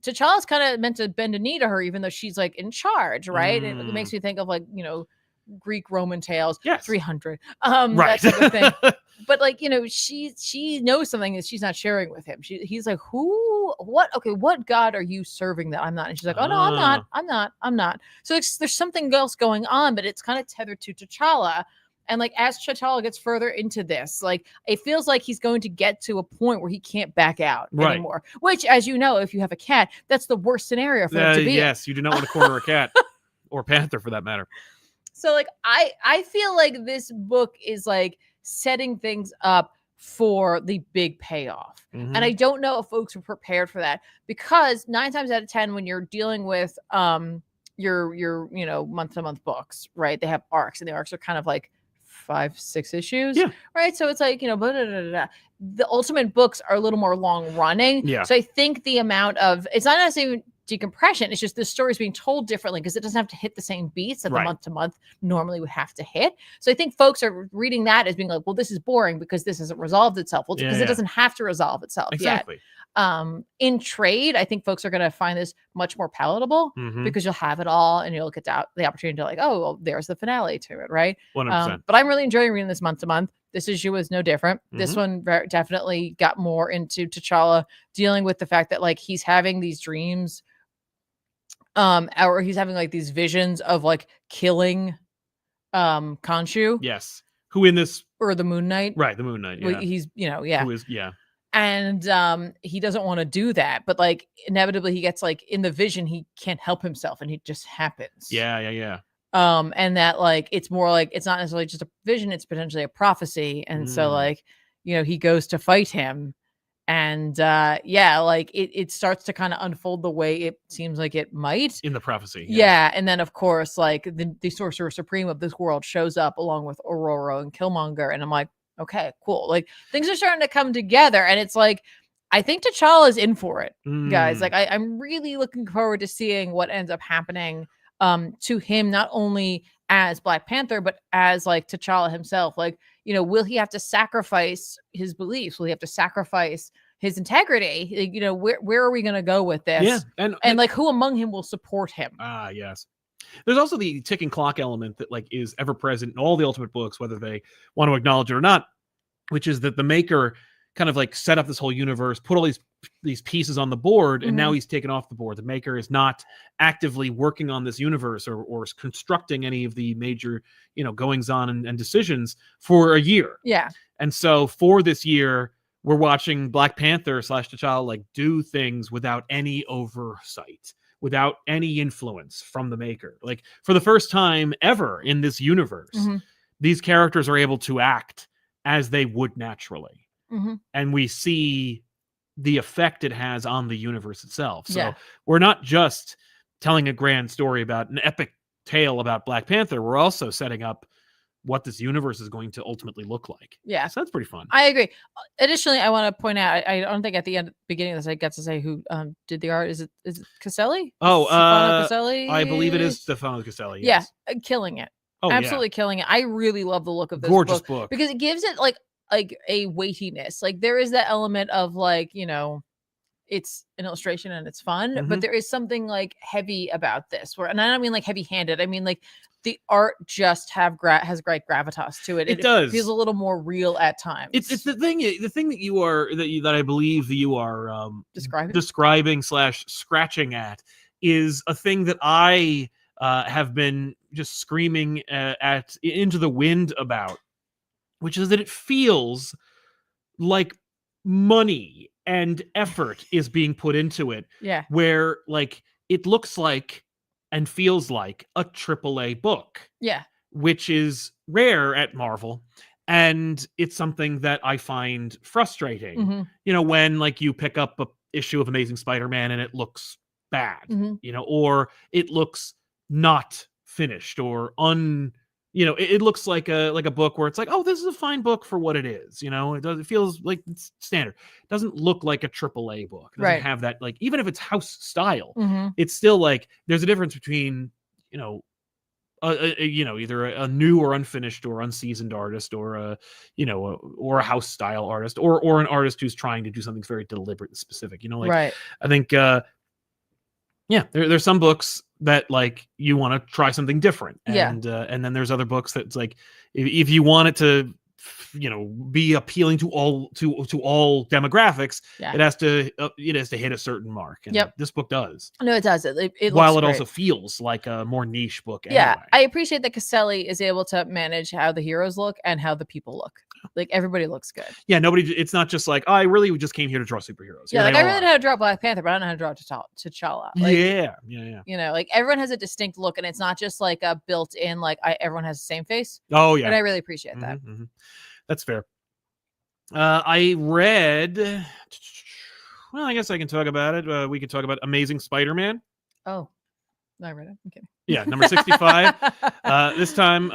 T'Challa's kind of meant to bend a knee to her, even though she's like in charge, right? It makes me think of like, you know, Greek Roman tales, 300, right. that type of thing. But like, you know, she knows something that she's not sharing with him. He's like, what God are you serving that I'm not? And she's like, oh no, I'm not. So there's something else going on, but it's kind of tethered to T'Challa. And like, as T'Challa gets further into this, like it feels like he's going to get to a point where he can't back out anymore, which, as you know, if you have a cat, that's the worst scenario for him to be. Yes. You do not want to corner a cat or panther for that matter. So like, I feel like this book is like setting things up for the big payoff. And I don't know if folks are prepared for that, because 9 times out of 10, when you're dealing with your you know, month-to-month books, right? They have arcs, and the arcs are kind of like 5-6 issues, right? So it's like, you know, the Ultimate books are a little more long running. So I think the amount of, it's not necessarily decompression. It's just the story is being told differently because it doesn't have to hit the same beats that the month to month normally would have to hit. So I think folks are reading that as being like, well, this is boring because this hasn't resolved itself. Well, because it doesn't have to resolve itself yet. In trade, I think folks are going to find this much more palatable because you'll have it all and you'll get the opportunity to like, oh, well, there's the finale to it, right? 100%. But I'm really enjoying reading this month to month. This issue was no different. This one definitely got more into T'Challa dealing with the fact that like he's having these dreams, or he's having like these visions of like killing Khonshu. Yes. Who in this, or the Moon Knight. Right, the Moon Knight. Yeah. He's, Who is, and he doesn't want to do that, but like inevitably he gets like in the vision he can't help himself and it just happens. Yeah. And that like it's more like it's not necessarily just a vision, it's potentially a prophecy. And so like, he goes to fight him and like it starts to kind of unfold the way it seems like it might in the prophecy. And then of course like the Sorcerer Supreme of this world shows up along with Aurora and Killmonger, and I'm like, okay, cool. Like things are starting to come together, and it's like I think T'Challa is in for it, guys. Like I'm really looking forward to seeing what ends up happening to him, not only as Black Panther, but as like T'Challa himself. Like, will he have to sacrifice his beliefs? Will he have to sacrifice his integrity? Like, where are we going to go with this? Yeah. And like who among him will support him? Yes. There's also the ticking clock element that like is ever present in all the Ultimate books, whether they want to acknowledge it or not, which is that the maker kind of like set up this whole universe, put all these pieces on the board, and now he's taken off the board. The maker is not actively working on this universe or constructing any of the major, goings on and decisions for a year. Yeah. And so for this year, we're watching Black Panther / T'Challa like do things without any oversight, without any influence from the maker. Like for the first time ever in this universe, these characters are able to act as they would naturally. And we see the effect it has on the universe itself. So we're not just telling a grand story about an epic tale about Black Panther. We're also setting up what this universe is going to ultimately look like. Yeah. So that's pretty fun. I agree. Additionally, I want to point out, I don't think at the beginning of this, I got to say who did the art. Is it Caselli? Caselli? I believe it is Stefano Caselli. Yes. Yeah. Killing it. Absolutely killing it. I really love the look of this gorgeous book because it gives it like a weightiness. Like there is that element of like, it's an illustration and it's fun, but there is something like heavy about this and I don't mean like heavy handed. I mean like the art just has great gravitas to it. It does. Feels a little more real at times. It's the thing that I believe that you are describing / scratching at is a thing that I have been just screaming at into the wind about, which is that it feels like money and effort is being put into it. Yeah. Where like it looks like and feels like a AAA book. Yeah. Which is rare at Marvel. And it's something that I find frustrating. When like you pick up a issue of Amazing Spider-Man and it looks bad, or it looks not finished or it looks like a book where it's like, oh, this is a fine book for what it is. It feels like it's standard. It doesn't look like a AAA book. It doesn't have that, like, even if it's house style, it's still like there's a difference between, either a new or unfinished or unseasoned artist or a house style artist or an artist who's trying to do something very deliberate and specific. I think there's some books that like you want to try something different, and then there's other books that's like if you want it to be appealing to all demographics, it has to hit a certain mark, and this book does. No, it does. It while looks it great. Also feels like a more niche book. Yeah, anyway. I appreciate that Caselli is able to manage how the heroes look and how the people look. Like everybody looks good. Yeah, it's not just like, oh, I really just came here to draw superheroes. Yeah, like I really know how to draw Black Panther, but I don't know how to draw T'Challa. Like, yeah. Like everyone has a distinct look, and it's not just like a built-in like everyone has the same face. Oh yeah, and I really appreciate that. That's fair. I read. Well, I guess I can talk about it. We could talk about Amazing Spider-Man. Oh, I read it. I'm kidding. Yeah, number 65. This time,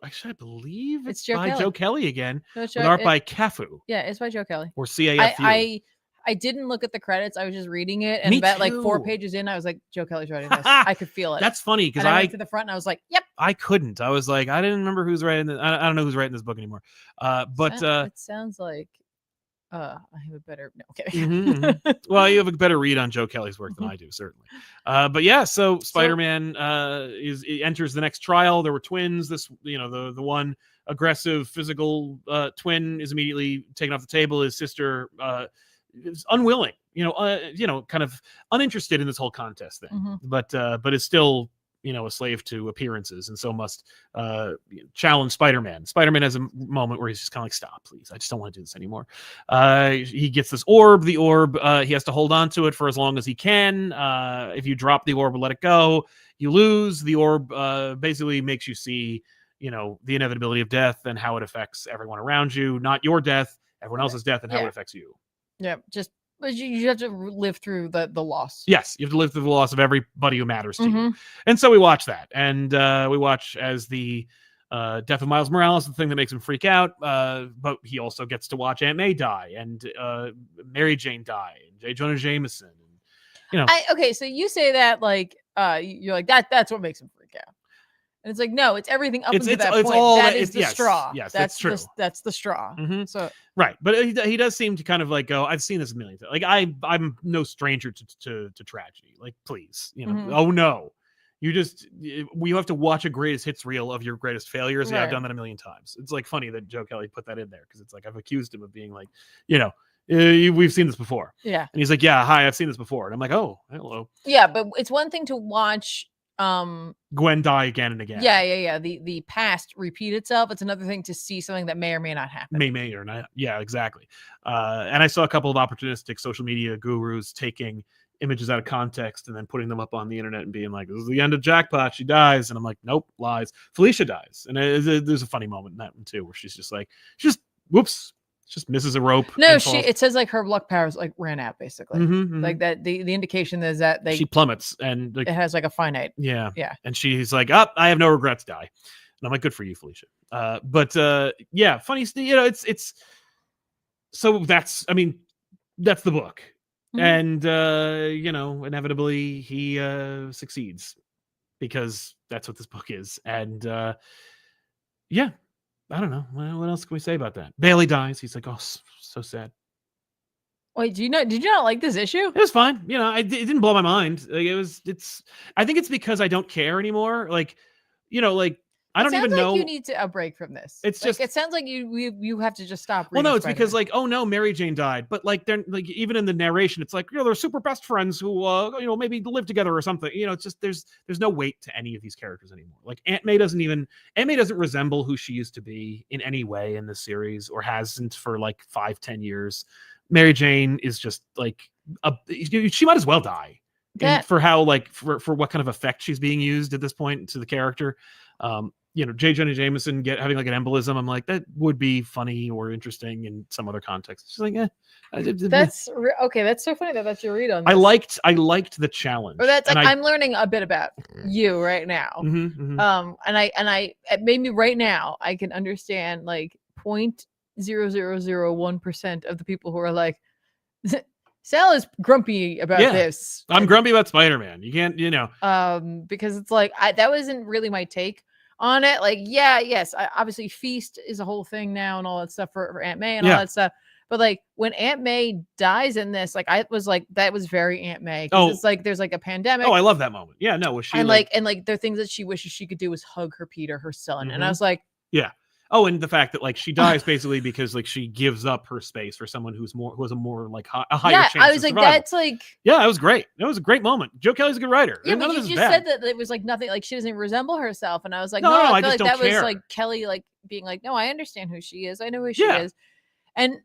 actually, I believe it's by Joe Kelly again. No, with art by Cafu. Yeah, it's by Joe Kelly. Or CAFU. I didn't look at the credits. I was just reading it, and Me about like 4 too. pages in, I was like, Joe Kelly's writing this. I could feel it. That's funny because I went to the front and I was like, yep. I couldn't. I was like, I didn't remember who's writing this. I don't know who's writing this book anymore. But it sounds like I have a better okay. Well, you have a better read on Joe Kelly's work than I do, certainly. But yeah, so Spider-Man enters the next trial. There were twins. This, the one aggressive physical twin is immediately taken off the table. His sister is unwilling, kind of uninterested in this whole contest thing, but is still a slave to appearances, and so must challenge Spider-Man. Spider-Man has a moment where he's just kind of like, stop, please. I just don't want to do this anymore. He gets this orb. The orb, he has to hold on to it for as long as he can. If you drop the orb or let it go, you lose. The orb basically makes you see, the inevitability of death and how it affects everyone around you. Not your death, everyone else's death, and how it affects you. Yeah, just you have to live through the loss. Yes, you have to live through the loss of everybody who matters to you. And so we watch that. And we watch as the death of Miles Morales, the thing that makes him freak out. But he also gets to watch Aunt May die, and Mary Jane die, and J. Jonah Jameson. And, okay, so you say that like you're like that's what makes him freak out. And it's like, no, it's everything up until that point. That is the straw. Yes, that's true. That's the straw. So right, but he does seem to kind of like go, I've seen this a million times. Like I'm no stranger to tragedy. Like, please, oh no, you have to watch a greatest hits reel of your greatest failures. Yeah, I've done that a million times. It's like funny that Joe Kelly put that in there because it's like I've accused him of being like, we've seen this before. Yeah, and he's like, yeah, hi, I've seen this before, and I'm like, oh, hello. Yeah, but it's one thing to watch Gwen die again and again. Yeah. The past repeat itself. It's another thing to see something that may or may not happen. May or not. Yeah, exactly. And I saw a couple of opportunistic social media gurus taking images out of context and then putting them up on the internet and being like, this is the end of Jackpot. She dies. And I'm like, nope, lies. Felicia dies. And there's a funny moment in that one too, where she's just like, whoops. Just misses a rope. No, it says like her luck powers like ran out basically. Like that the indication is that she plummets and it has like a finite. Yeah. And she's like, I have no regrets, die. And I'm like, good for you, Felicia. But funny. It's so that's the book. And inevitably he succeeds because that's what this book is. And I don't know. What else can we say about that? Bailey dies. He's like, oh, so sad. Wait, did you not like this issue? It was fine. It didn't blow my mind. Like I think it's because I don't care anymore. Like, I don't even know. You need a break from this. It's just, it sounds like you have to just stop. Well, no, it's because like, oh no, Mary Jane died. But like, they're like, even in the narration, it's like, they're super best friends who, maybe live together or something. It's just, there's no weight to any of these characters anymore. Like Aunt May doesn't resemble who she used to be in any way in this series, or hasn't for like 5-10 years. Mary Jane is just like, she might as well die for how like, for what kind of effect she's being used at this point to the character. J. Jonah Jameson having like an embolism. I'm like, that would be funny or interesting in some other context. She's like, that's okay. That's so funny that's your read on this. I liked the challenge. Or that's like, I'm learning a bit about you right now. And it made me right now, I can understand like 0.0001% of the people who are like, Sal is grumpy about this. I'm grumpy about Spider-Man. You can't, because it's like, that wasn't really my take on it. Like, obviously Feast is a whole thing now and all that stuff for Aunt May and all that stuff. But like when Aunt May dies in this, like I was like, that was very Aunt May. It's like there's like a pandemic. Oh, I love that moment. Yeah, no, was she and like there are things that she wishes she could do was hug her Peter, her son. And I was like, yeah. Oh, and the fact that like she dies basically because like she gives up her space for someone who has a more like a higher chance. I was like, survival. That's like, it was great. It was a great moment. Joe Kelly's a good writer. Yeah, but you just said that it was like nothing, like she doesn't resemble herself, and I was like, no, I feel like that was like Kelly like being like, no, I understand who she is. I know who she is, and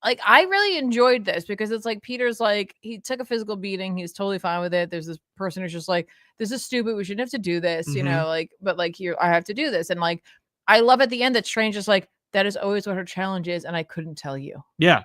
like I really enjoyed this because it's like Peter's like he took a physical beating, he's totally fine with it. There's this person who's just like, this is stupid. We shouldn't have to do this, like, but like here I have to do this, and like I love at the end that Strange is like, that is always what her challenge is, and I couldn't tell you. Yeah.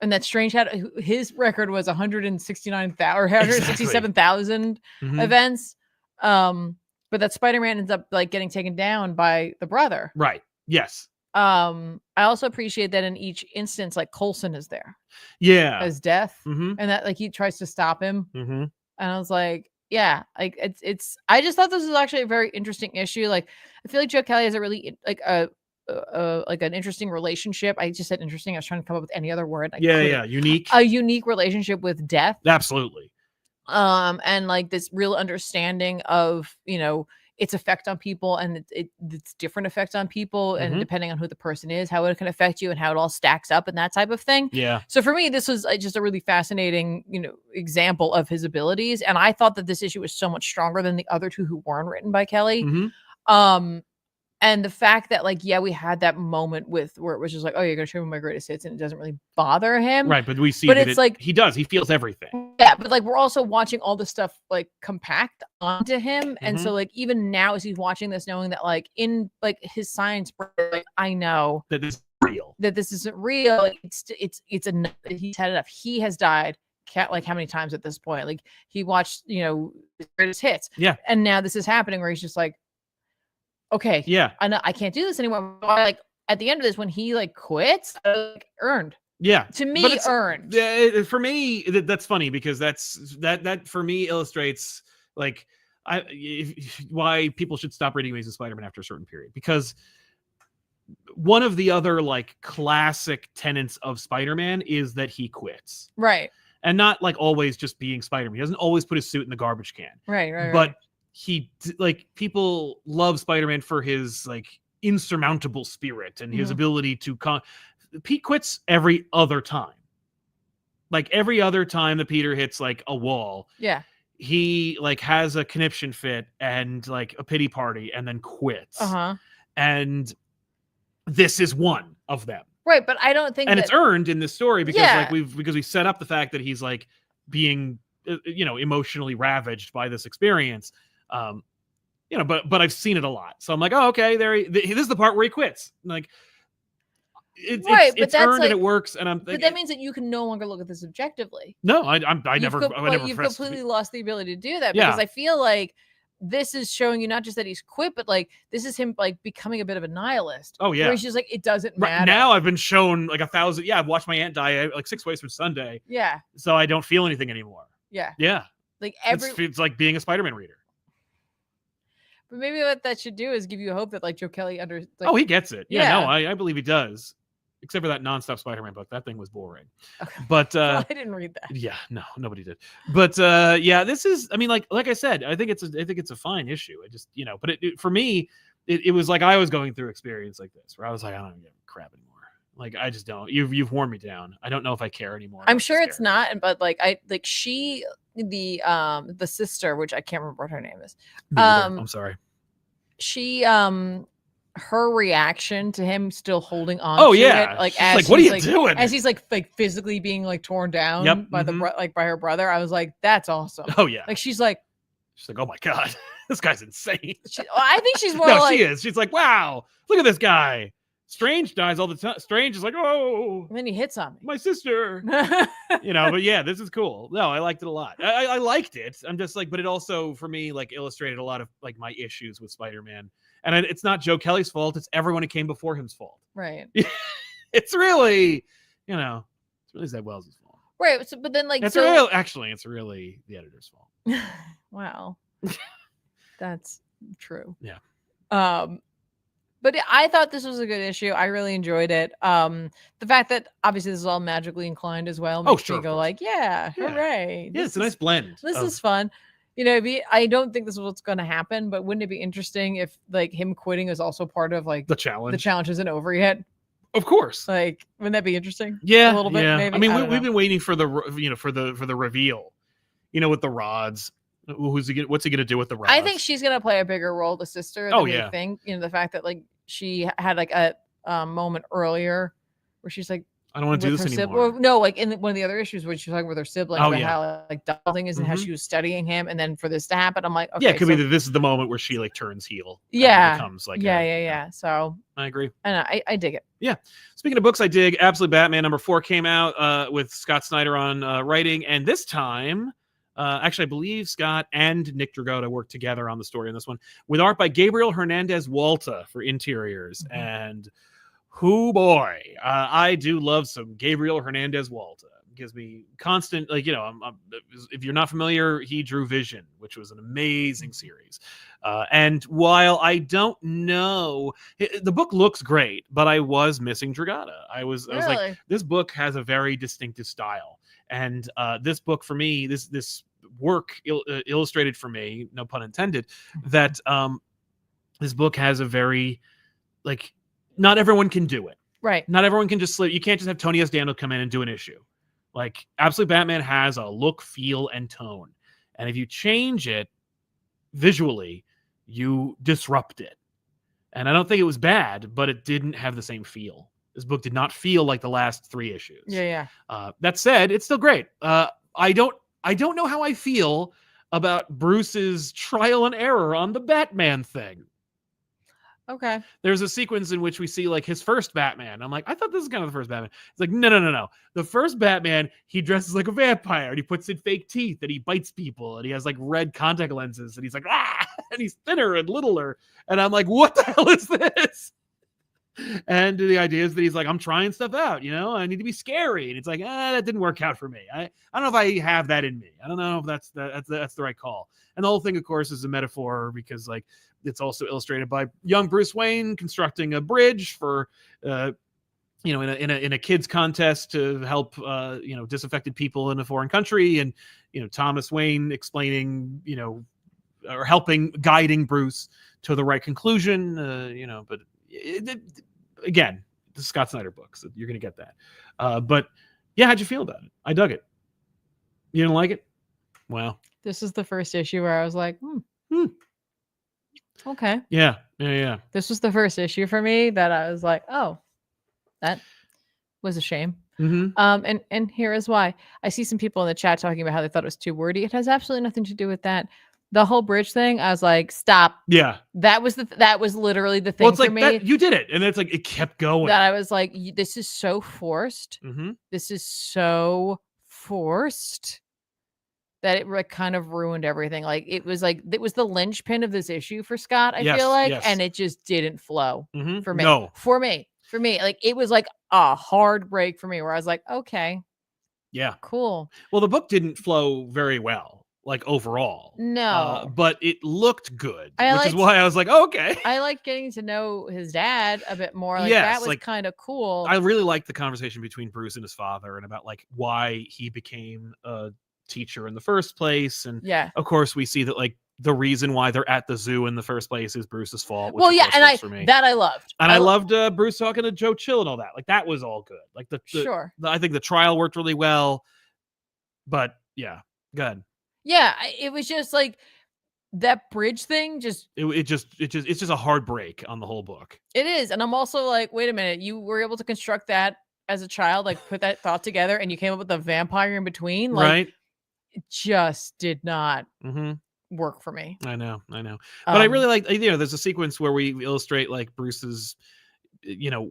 And that Strange had his record was 169,000 or 167,000 events. But that Spider-Man ends up like getting taken down by the brother. Right. Yes. I also appreciate that in each instance, like Coulson is there. Yeah. As Death. Mm-hmm. And that like he tries to stop him. Mm-hmm. And I was like, yeah, like it's I just thought this was actually a very interesting issue. Like I feel like Joe Kelly has a really like like an interesting relationship. I just said interesting. I was trying to come up with any other word. Unique. A unique relationship with Death. Absolutely. And like this real understanding of, its effect on people and its different effects on people, and depending on who the person is, how it can affect you and how it all stacks up and that type of thing. Yeah. So for me, this was just a really fascinating, example of his abilities. And I thought that this issue was so much stronger than the other two who weren't written by Kelly. And the fact that, like, we had that moment where it was just like, oh, you're going to show me my greatest hits, and it doesn't really bother him. Right, but we see that it's like he does. He feels everything. Yeah, but like we're also watching all this stuff like compact onto him, and so like even now as he's watching this, knowing that like in like his science, like I know that this is real. That this isn't real. It's enough. He's had enough. He has died. Like how many times at this point? Like he watched, his greatest hits. Yeah, and now this is happening where he's just like, okay, yeah, I can't do this anymore. Like at the end of this, when he like quits, earned. Yeah, to me, earned. For me, that's funny because that for me illustrates like why people should stop reading Amazing Spider-Man after a certain period, because one of the other like classic tenets of Spider-Man is that he quits, right, and not like always just being Spider-Man. He doesn't always put his suit in the garbage can, right, but he like people love Spider-Man for his like insurmountable spirit and his ability to Pete quits every other time. Like every other time that Peter hits like a wall, he like has a conniption fit and like a pity party and then quits. And this is one of them, right? But I don't think, and it's earned in this story because because we set up the fact that he's like being emotionally ravaged by this experience. But I've seen it a lot, so I'm like, oh, okay, this is the part where he quits. Like, it's earned, like, and it works. And but that means that you can no longer look at this objectively. No, I never. You've completely lost the ability to do that, because I feel like this is showing you not just that he's quit, but like this is him like becoming a bit of a nihilist. Oh yeah, where he's just like, it doesn't matter. Now I've been shown like 1,000. Yeah, I've watched my aunt die like 6 ways from Sunday. Yeah, so I don't feel anything anymore. Yeah. Like it's like being a Spider-Man reader. But maybe what that should do is give you hope that like Joe Kelly he gets it. No, I believe he does. Except for that nonstop Spider-Man book. That thing was boring. Okay. But I didn't read that. Yeah, no, nobody did. But this is, I mean, like I said, I think it's a fine issue. I just, but for me, it was like I was going through experience like this where I was like, I don't give a crap anymore. Like I just don't. You've worn me down. I don't know if I care anymore. I'm sure it's not, but like the sister, which I can't remember what her name is. I'm sorry. She her reaction to him still holding on to it, like as like, what are you doing? As he's like physically being like torn down by by her brother. I was like, that's awesome. Oh yeah. Like she's like, oh my God, this guy's insane. I think she's more like, she is. She's like, wow, look at this guy. Strange dies all the time. Strange is like, oh, and then he hits on me, my sister. But yeah, this is cool. No, I liked it a lot. I liked it. I'm just like, but it also for me like illustrated a lot of like my issues with Spider-Man. And it's not Joe Kelly's fault. It's everyone who came before him's fault. Right. It's really, it's really Zed Wells' fault. Right. So, but then like, it's really the editor's fault. Wow. That's true. Yeah. But I thought this was a good issue. I really enjoyed it. The fact that obviously this is all magically inclined as well makes me go like, hooray. Yeah, it's a nice blend. This is fun. I don't think this is what's going to happen, but wouldn't it be interesting if like him quitting is also part of like the challenge? The challenge isn't over yet. Of course. Like, wouldn't that be interesting? Yeah, a little bit. Maybe. I mean, we've been waiting for the for the reveal. With the rods. What's he gonna do with the rods? I think she's gonna play a bigger role, the sister. Than we think. The fact that like she had like a moment earlier where she's like, I don't want to do this anymore. No, like in one of the other issues where she's talking with her siblings about how like doubting is and how she was studying him, and then for this to happen, I'm like, okay, it could be that this is the moment where she like turns heel. Yeah, becomes like So I agree. And I dig it. Yeah. Speaking of books, I dig Absolute Batman #4 came out with Scott Snyder on writing, and this time. Actually, I believe Scott and Nick Dragotta worked together on the story in this one, with art by Gabriel Hernandez Walta for interiors. And Who boy, I do love some Gabriel Hernandez Walta. Gives me constant, like, if you're not familiar, he drew Vision, which was an amazing series. And while I don't know, the book looks great, but I was missing Dragata. I was like, this book has a very distinctive style, and this book for me, this work illustrated for me, no pun intended, that this book has a very, like, not everyone can do it. Right. Not everyone can just you can't just have Tony S. Daniel come in and do an issue. Like, Absolute Batman has a look, feel, and tone. And if you change it visually, you disrupt it. And I don't think it was bad, but it didn't have the same feel. This book did not feel like the last 3 issues. Yeah. That said, it's still great. I don't know how I feel about Bruce's trial and error on the Batman thing. Okay. There's a sequence in which we see, like, his first Batman. I'm like, I thought this is kind of the first Batman. It's like, no. The first Batman, he dresses like a vampire and he puts in fake teeth and he bites people and he has like red contact lenses and he's like, and he's thinner and littler. And I'm like, what the hell is this? And the idea is that he's like, I'm trying stuff out, I need to be scary. And it's like, that didn't work out for me. I don't know if I have that in me. I don't know if that's the right call. And the whole thing, of course, is a metaphor because, like, it's also illustrated by young Bruce Wayne constructing a bridge for, in a kids contest to help, disaffected people in a foreign country. And, Thomas Wayne explaining, or guiding Bruce to the right conclusion, but again, the Scott Snyder book, so you're going to get that. But yeah, how'd you feel about it? I dug it. You didn't like it? Wow. This is the first issue where I was like, okay. Yeah. This was the first issue for me that I was like, oh, that was a shame. Mm-hmm. And here is why. I see some people in the chat talking about how they thought it was too wordy. It has absolutely nothing to do with that. The whole bridge thing, I was like, stop. Yeah. That was literally the thing it's for like me. That, you did it. And it's like, it kept going. That I was like, this is so forced. Mm-hmm. This is so forced that it kind of ruined everything. Like, it was the linchpin of this issue for Scott, I feel like. Yes. And it just didn't flow for me. No. For me. Like, it was like a hard break for me where I was like, okay. Yeah. Cool. Well, the book didn't flow very well, like, overall. No. But it looked good, which is why I was like, okay. I like getting to know his dad a bit more. Like, that was kind of cool. I really liked the conversation between Bruce and his father and about, like, why he became a teacher in the first place. And of course we see that, like, the reason why they're at the zoo in the first place is Bruce's fault. Which and I loved. And I loved Bruce talking to Joe Chill and all that. Like, that was all good. Like, I think the trial worked really well. But yeah, good. Yeah, it was just like that bridge thing. It's just a hard break on the whole book. It is, and I'm also like, wait a minute, you were able to construct that as a child, like put that thought together, and you came up with a vampire in between, like, right? It just did not work for me. I know. But I really like, there's a sequence where we illustrate, like, Bruce's,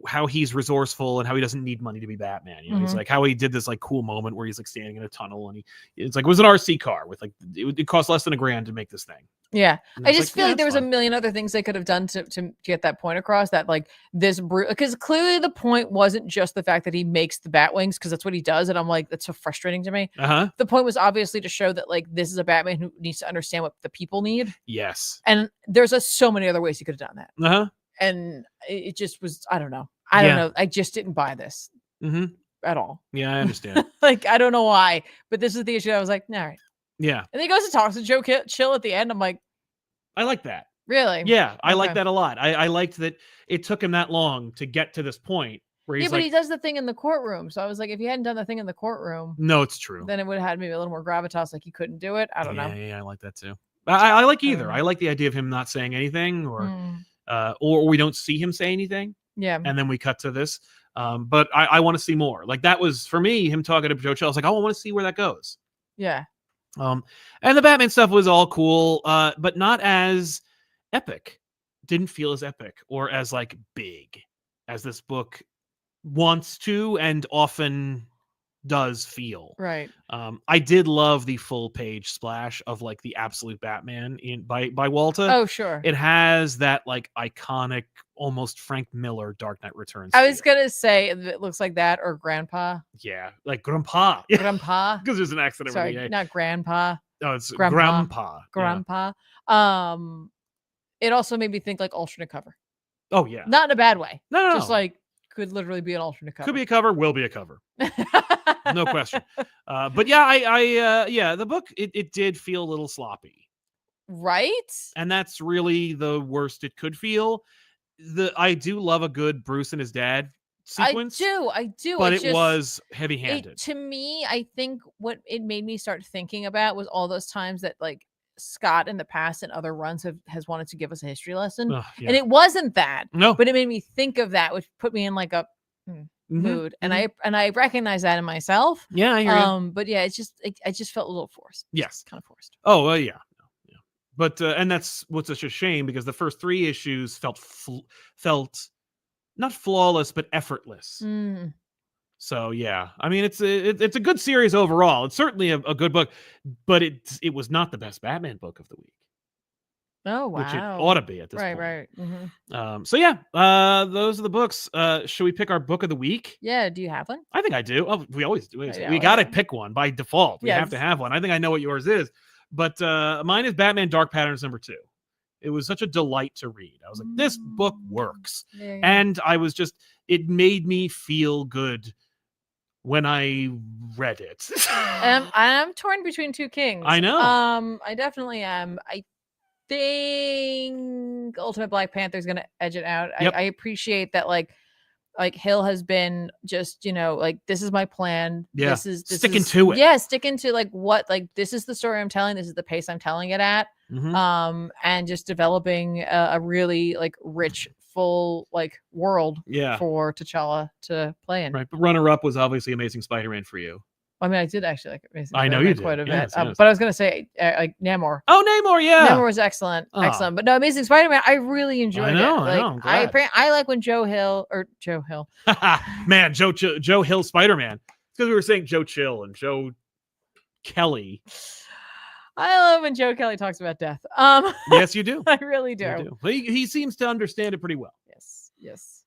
how he's resourceful and how he doesn't need money to be Batman. He's like, how he did this, like, cool moment where he's, like, standing in a tunnel and it's like, it was an RC car with, like, it cost less than $1,000 to make this thing. Yeah. I just feel like there was a million other things they could have done to get that point across, that, like, because clearly the point wasn't just the fact that he makes the Batwings, because that's what he does. And I'm like, that's so frustrating to me. The point was obviously to show that, like, this is a Batman who needs to understand what the people need. Yes. And there's so many other ways he could have done that. And it just was, I don't know. I don't know. I just didn't buy this at all. Yeah, I understand. Like, I don't know why, but this is the issue. I was like, all right. Yeah. And then he goes to talk to Joe Chill at the end. I'm like, I like that. Really? Yeah, I like that a lot. I liked that it took him that long to get to this point where he's but he does the thing in the courtroom. So I was like, if he hadn't done the thing in the courtroom, no, it's true, then it would have had maybe a little more gravitas. Like, he couldn't do it. I don't know. Yeah, I like that too. I like either. I like the idea of him not saying anything, or we don't see him say anything. Yeah. And then we cut to this. But I want to see more. Like, that was, for me, him talking to Joe Chill. I was like, oh, I want to see where that goes. Yeah. And the Batman stuff was all cool, but not as epic. Didn't feel as epic or as, like, big as this book wants to and often does feel. Right. I did love the full page splash of like the absolute Batman by Walter. Oh, sure. It has that like iconic, almost Frank Miller Dark Knight Returns. I was gonna say it looks like that or Grandpa. Yeah, like Grandpa. Grandpa. Because there's an accent. Sorry, not Grandpa. No, it's Grandpa. Grandpa. It also made me think like alternate cover. Oh yeah. Not in a bad way. No. Just like could literally be an alternate cover. Could be a cover. Will be a cover. No question. But yeah, the book it did feel a little sloppy. Right. And that's really the worst it could feel. I do love a good Bruce and his dad sequence. I do. But it was heavy-handed. To me, I think what it made me start thinking about was all those times that like Scott in the past and other runs has wanted to give us a history lesson. And it wasn't that. No. But it made me think of that, which put me in like a mood. And I recognize that in myself. Yeah, I hear you. But yeah, I just felt a little forced. Yes. Kind of forced. Oh, well, yeah. But and that's what's such a shame, because the first 3 issues felt not flawless but effortless. So yeah, I mean it's a good series overall. It's certainly a good book, but it was not the best Batman book of the week. Oh wow, which it ought to be at this point. Right. Mm-hmm. So yeah, those are the books. Should we pick our book of the week? Yeah, do you have one? I think I do. Oh, we always do. We got to pick one by default. We have to have one. I think I know what yours is. But mine is Batman Dark Patterns #2. It was such a delight to read. I was like, this book works. And I was it made me feel good when I read it. I'm torn between 2 kings. I know. I definitely am. I think Ultimate Black Panther is going to edge it out. Yep. I appreciate that, like Hill has been just, like, this is my plan. Yeah. This is sticking to it. Yeah, sticking to like what, like, this is the story I'm telling. This is the pace I'm telling it at. Mm-hmm. And just developing a really like rich, full like world for T'Challa to play in. Right, but runner-up was obviously Amazing Spider-Man for you. I mean, I did actually like Amazing I know Spider-Man you did. quite a bit. Yes. But I was going to say like Namor. Oh, Namor, yeah. Namor was excellent. Excellent. But no, Amazing Spider-Man, I really enjoyed it. I like when Joe Hill. Man, Joe Hill Spider-Man. It's because we were saying Joe Chill and Joe Kelly. I love when Joe Kelly talks about death. Yes, you do. I really do. He seems to understand it pretty well. Yes.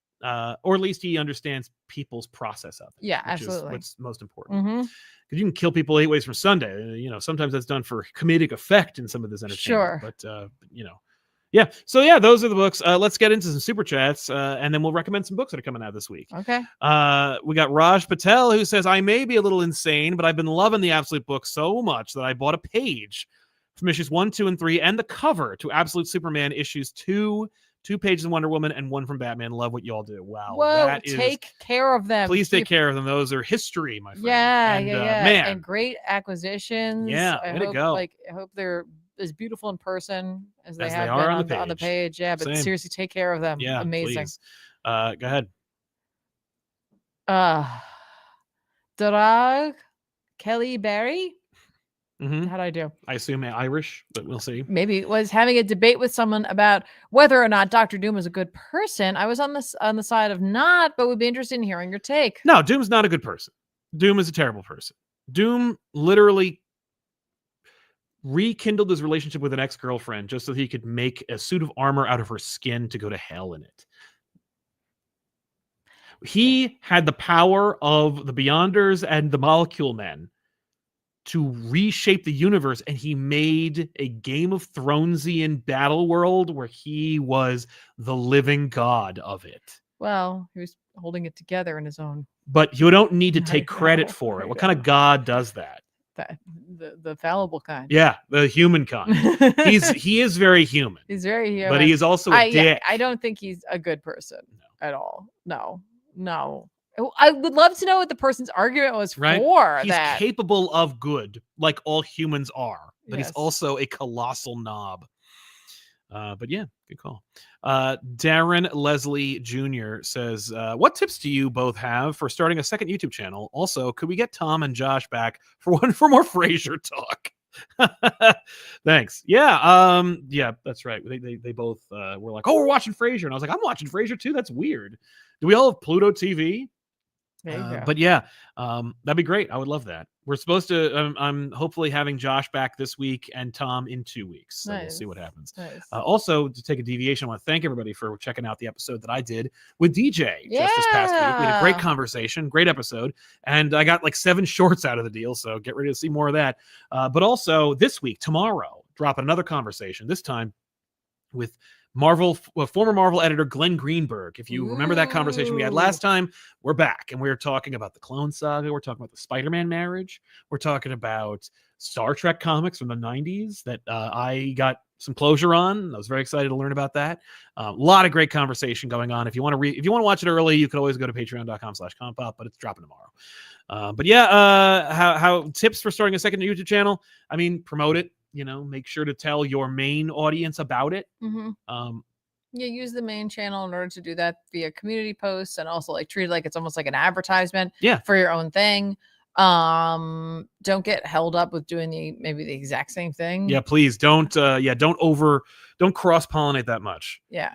Or at least he understands people's process of it. Yeah, which absolutely. Is what's most important. Because you can kill people 8 ways from Sunday. Sometimes that's done for comedic effect in some of this entertainment. Sure. But yeah. So yeah, those are the books. Let's get into some super chats, and then we'll recommend some books that are coming out this week. Okay. We got Raj Patel, who says, I may be a little insane, but I've been loving the Absolute book so much that I bought a page from issues 1, 2, and 3, and the cover to Absolute Superman issues 2 pages of Wonder Woman, and 1 from Batman. Love what y'all do. Wow. Whoa, take care of them. Please take care of them. Those are history, my friend. Yeah, and, man. And great acquisitions. Yeah, way to go. I hope they're as beautiful in person as they have been on the page. Yeah, but seriously, take care of them. Yeah, amazing. Please. Go ahead. Darag Kelly Barry. Mm-hmm. How'd I do? I assume Irish, but we'll see. Maybe was having a debate with someone about whether or not Dr. Doom is a good person. I was on the side of not, but would be interested in hearing your take. No, Doom's not a good person. Doom is a terrible person. Doom literally rekindled his relationship with an ex-girlfriend just so he could make a suit of armor out of her skin to go to hell in it. He had the power of the Beyonders and the Molecule Men to reshape the universe, and he made a Game of Thronesian battle world where he was the living god of it. Well, he was holding it together in his own. But you don't need to take credit for it. What kind of god does that? The fallible kind. Yeah, the human kind. He is very human. He's very human. But he is also a dick. Yeah, I don't think he's a good person at all. No. I would love to know what the person's argument was for. He's capable of good, like all humans are. But he's also a colossal knob. But yeah, good call. Darren Leslie Jr. says, what tips do you both have for starting a second YouTube channel? Also, could we get Tom and Josh back for more Frasier talk? Thanks. Yeah, that's right. They both were like, oh, we're watching Frasier. And I was like, I'm watching Frasier too. That's weird. Do we all have Pluto TV? But yeah, that'd be great. I would love that. We're supposed to. I'm hopefully having Josh back this week and Tom in 2 weeks. So we'll see what happens. Nice. Also, to take a deviation, I want to thank everybody for checking out the episode that I did with DJ just this past week. We had a great conversation, great episode, and I got like 7 shorts out of the deal. So get ready to see more of that. But also this week, tomorrow, drop another conversation. This time with former Marvel editor Glenn Greenberg. If you remember that conversation we had last time, we're back and we're talking about the Clone Saga. We're talking about the Spider-Man marriage. We're talking about Star Trek comics from the 90s that I got some closure on. I was very excited to learn about that. A lot of great conversation going on. If you want to watch it early, you could always go to patreon.com/ComicPop, but it's dropping tomorrow. But yeah, how tips for starting a second YouTube channel? I mean, promote it. Make sure to tell your main audience about it. Use the main channel in order to do that via community posts, and also like treat it like it's almost like an advertisement for your own thing. Don't get held up with doing maybe the exact same thing. Yeah, please don't cross-pollinate that much. Yeah.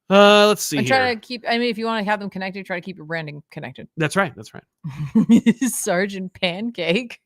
Let's see. And try to keep, if you want to have them connected, try to keep your branding connected. That's right. Sergeant Pancake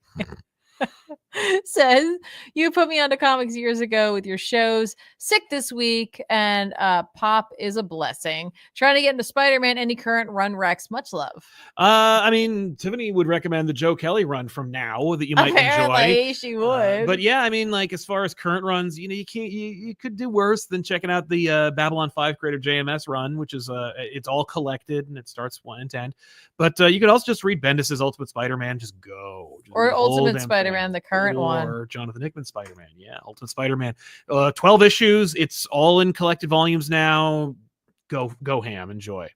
says, you put me onto comics years ago with your shows. Sick this week, and Pop is a blessing. Trying to get into Spider-Man. Any current run, Rex? Much love. Tiffany would recommend the Joe Kelly run from now that you might enjoy. She would. But yeah, as far as current runs, you could do worse than checking out the Babylon 5 creator JMS run, which is it's all collected and it starts 1 and 10. But you could also just read Bendis's Ultimate Spider-Man. Just go. Or Ultimate Spider-Man, the current one. Or Jonathan Hickman's Spider-Man. Yeah, Ultimate Spider-Man. 12 issues. It's all in collected volumes now. Go ham. Enjoy.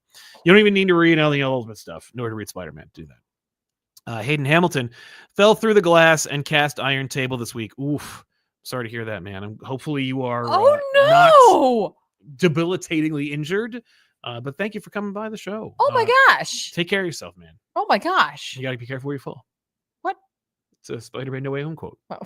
You don't even need to read all the Ultimate stuff in order to read Spider-Man. Do that. Hayden Hamilton fell through the glass and cast iron table this week. Oof. Sorry to hear that, man. Hopefully you are not debilitatingly injured. But thank you for coming by the show. Oh my gosh. Take care of yourself, man. Oh my gosh. You got to be careful where you fall. What? It's a Spider-Man No Way Home quote. Oh.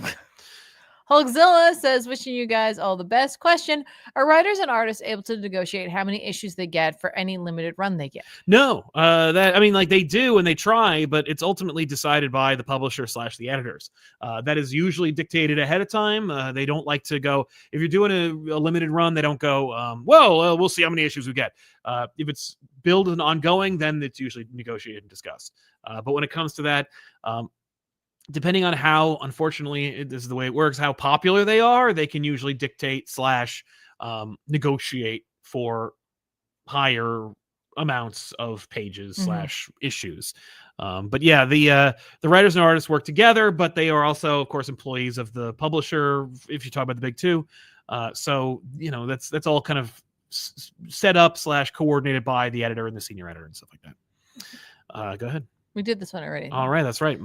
Hulkzilla says, wishing you guys all the best. Question: are writers and artists able to negotiate how many issues they get for any limited run they get? No. They do and they try, but it's ultimately decided by the publisher / the editors. That is usually dictated ahead of time. They don't like to go, if you're doing a limited run, they don't go, we'll see how many issues we get. If it's billed and ongoing, then it's usually negotiated and discussed. But when it comes to that, depending on how, unfortunately, this is the way it works, how popular they are, they can usually dictate / negotiate for higher amounts of pages / issues. But yeah, the writers and artists work together, but they are also, of course, employees of the publisher, if you talk about the big two. So, that's all kind of set up / coordinated by the editor and the senior editor and stuff like that. Go ahead. We did this one already. All right, that's right.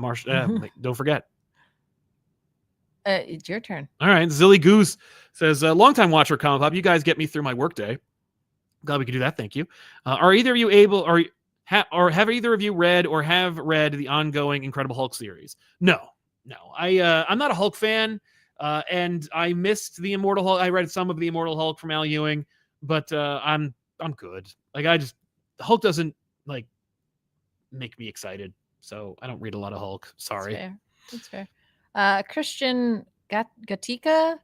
Don't forget. It's your turn. All right. Zilly Goose says, longtime watcher of ComicPop, you guys get me through my workday. Glad we could do that. Thank you. Are either of you able, or have either of you read or have read the ongoing Incredible Hulk series? No. I'm not a Hulk fan, and I missed the Immortal Hulk. I read some of the Immortal Hulk from Al Ewing, but I'm good. Hulk doesn't make me excited, so I don't read a lot of Hulk. Sorry. That's fair. Christian Gatica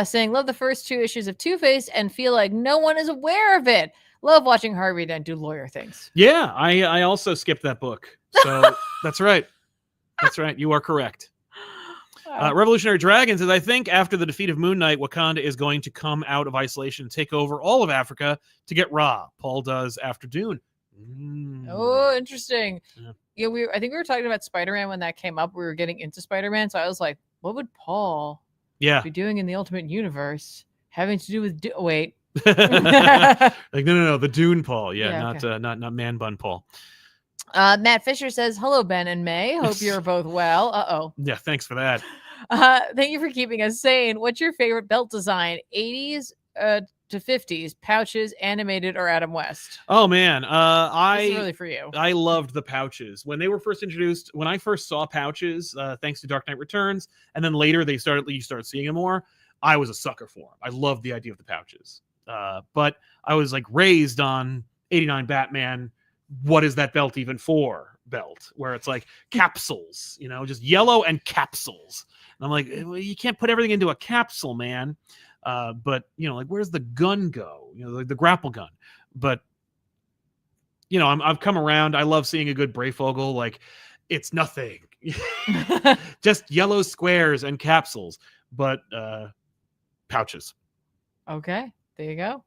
saying, love the first 2 issues of Two-Face and feel like no one is aware of it. Love watching Harvey Dent do lawyer things. Yeah, I also skipped that book, so that's right. You are correct. Revolutionary Dragon says, I think after the defeat of Moon Knight, Wakanda is going to come out of isolation and take over all of Africa to get Ra. Paul does after Dune. Oh, interesting. Yeah, I think we were talking about Spider-Man when that came up. We were getting into Spider-Man, so I was like, what would Paul be doing in the Ultimate Universe having to do with wait. No, the Dune Paul. Not Man Bun Paul. Matt Fisher says, hello, Ben and May. Hope you're both well. Uh-oh. Yeah, thanks for that. Thank you for keeping us sane. What's your favorite belt design? 80s to 50s, pouches, animated, or Adam West? Oh man, this is really for you. I loved the pouches when they were first introduced. When I first saw pouches, thanks to Dark Knight Returns, and then later you started seeing them more. I was a sucker for them. I loved the idea of the pouches, but I was raised on 89 Batman, what is that belt even for belt, where it's like capsules, just yellow and capsules. And I'm like, well, you can't put everything into a capsule, man. But like, where's the gun go? Like the grapple gun. But I've come around. I love seeing a good Brayfogle. Like, it's nothing, just yellow squares and capsules, but pouches. Okay, there you go.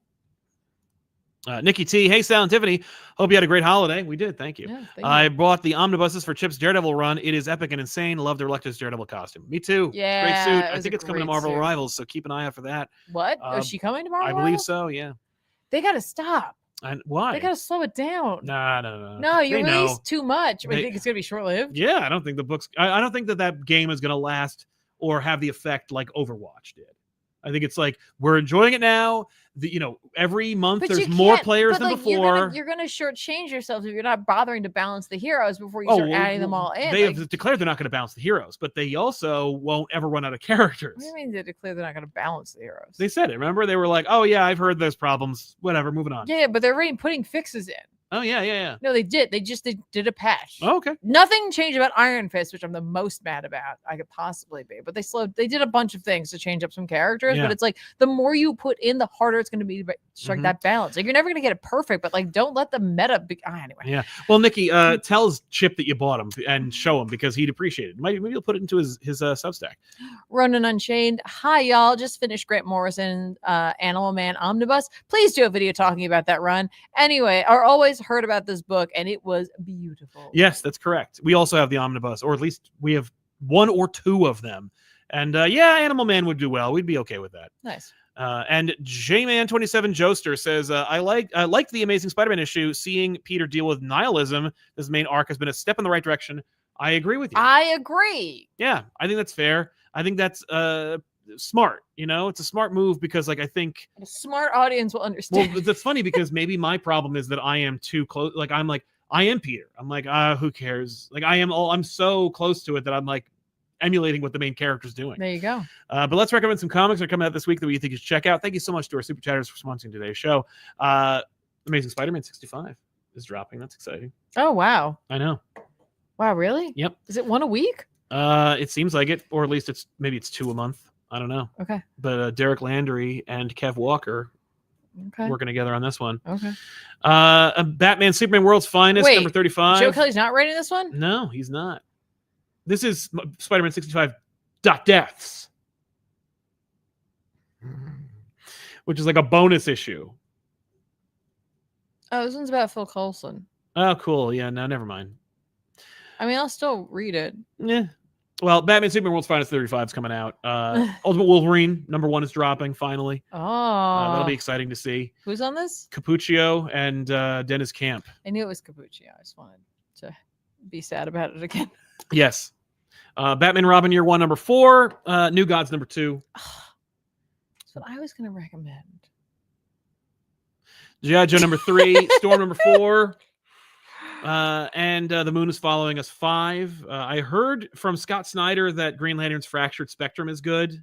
Nikki T, hey Sal and Tiffany, hope you had a great holiday. We did, thank you. Yeah, I bought the omnibuses for Chip's Daredevil run. It is epic and insane. Love their Electra's Daredevil costume. Me too. Yeah, great suit. I think it's coming to Marvel Rivals, so keep an eye out for that. What? Is she coming to Marvel I believe Rivals? so. Yeah. They gotta stop. And why? They gotta slow it down. No. No, you released too much. I think it's gonna be short-lived. Yeah, I don't think the books. I don't think that game is gonna last or have the effect like Overwatch did. I think it's like we're enjoying it now. Every month there's more players than before. You're gonna shortchange yourself if you're not bothering to balance the heroes before you start adding them all in. They have declared they're not going to balance the heroes, but they also won't ever run out of characters. What do you mean they declare they're not going to balance the heroes? They said it. Remember, they were like, "Oh yeah, I've heard those problems. Whatever, moving on." Yeah, but they're already putting fixes in. Oh yeah. No, they did. They did a patch. Oh, okay. Nothing changed about Iron Fist, which I'm the most mad about I could possibly be. But they did a bunch of things to change up some characters. Yeah. But it's like the more you put in, the harder it's going to be to strike that balance. Like, you're never going to get it perfect, but like, don't let the meta be. Anyway. Yeah. Well, Nikki, tells Chip that you bought him and show him because he'd appreciate it. Maybe he'll put it into his Substack. Ronan Unchained. Hi, y'all. Just finished Grant Morrison Animal Man Omnibus. Please do a video talking about that run. Anyway, I always heard about this book, and it was beautiful. Yes, that's correct. We also have the omnibus, or at least we have one or two of them. And Animal Man would do well. We'd be okay with that. Nice. And J-Man27 Joester says, I liked the Amazing Spider-Man issue. Seeing Peter deal with nihilism, this main arc, has been a step in the right direction. I agree with you. I agree. Yeah, I think that's fair. I think that's smart. It's a smart move because, like, I think a smart audience will understand. Well, that's funny because maybe my problem is that I am too close. Like, I am Peter. I'm like, who cares? Like, I'm so close to it that I'm like emulating what the main character's doing. There you go. But let's recommend some comics that are coming out this week that we think you should check out. Thank you so much to our super chatters for sponsoring today's show. Amazing Spider-Man 65 is dropping. That's exciting. Oh, wow. I know. Wow, really? Yep. Is it one a week? It seems like it, or at least it's two a month. I don't know. Okay. But Derek Landry and Kev Walker working together on this one. Okay. Batman Superman World's Finest, Wait, number 35. Joe Kelly's not writing this one? No, he's not. This is Spider-Man 65 Deaths, which is like a bonus issue. Oh, this one's about Phil Coulson. Oh, cool. Yeah, no, never mind. I mean, I'll still read it. Yeah. Well, Batman Superman World's Finest 35 is coming out. Ultimate Wolverine, number 1 is dropping, finally. Oh. That'll be exciting to see. Who's on this? Cappuccio and Dennis Camp. I knew it was Cappuccio. I just wanted to be sad about it again. Yes. Batman Robin Year 1, number 4. New Gods, number 2. That's what I was going to recommend. G.I. Joe, number 3. Storm, number 4. And The Moon is Following Us, 5. I heard from Scott Snyder that Green Lantern's Fractured Spectrum is good.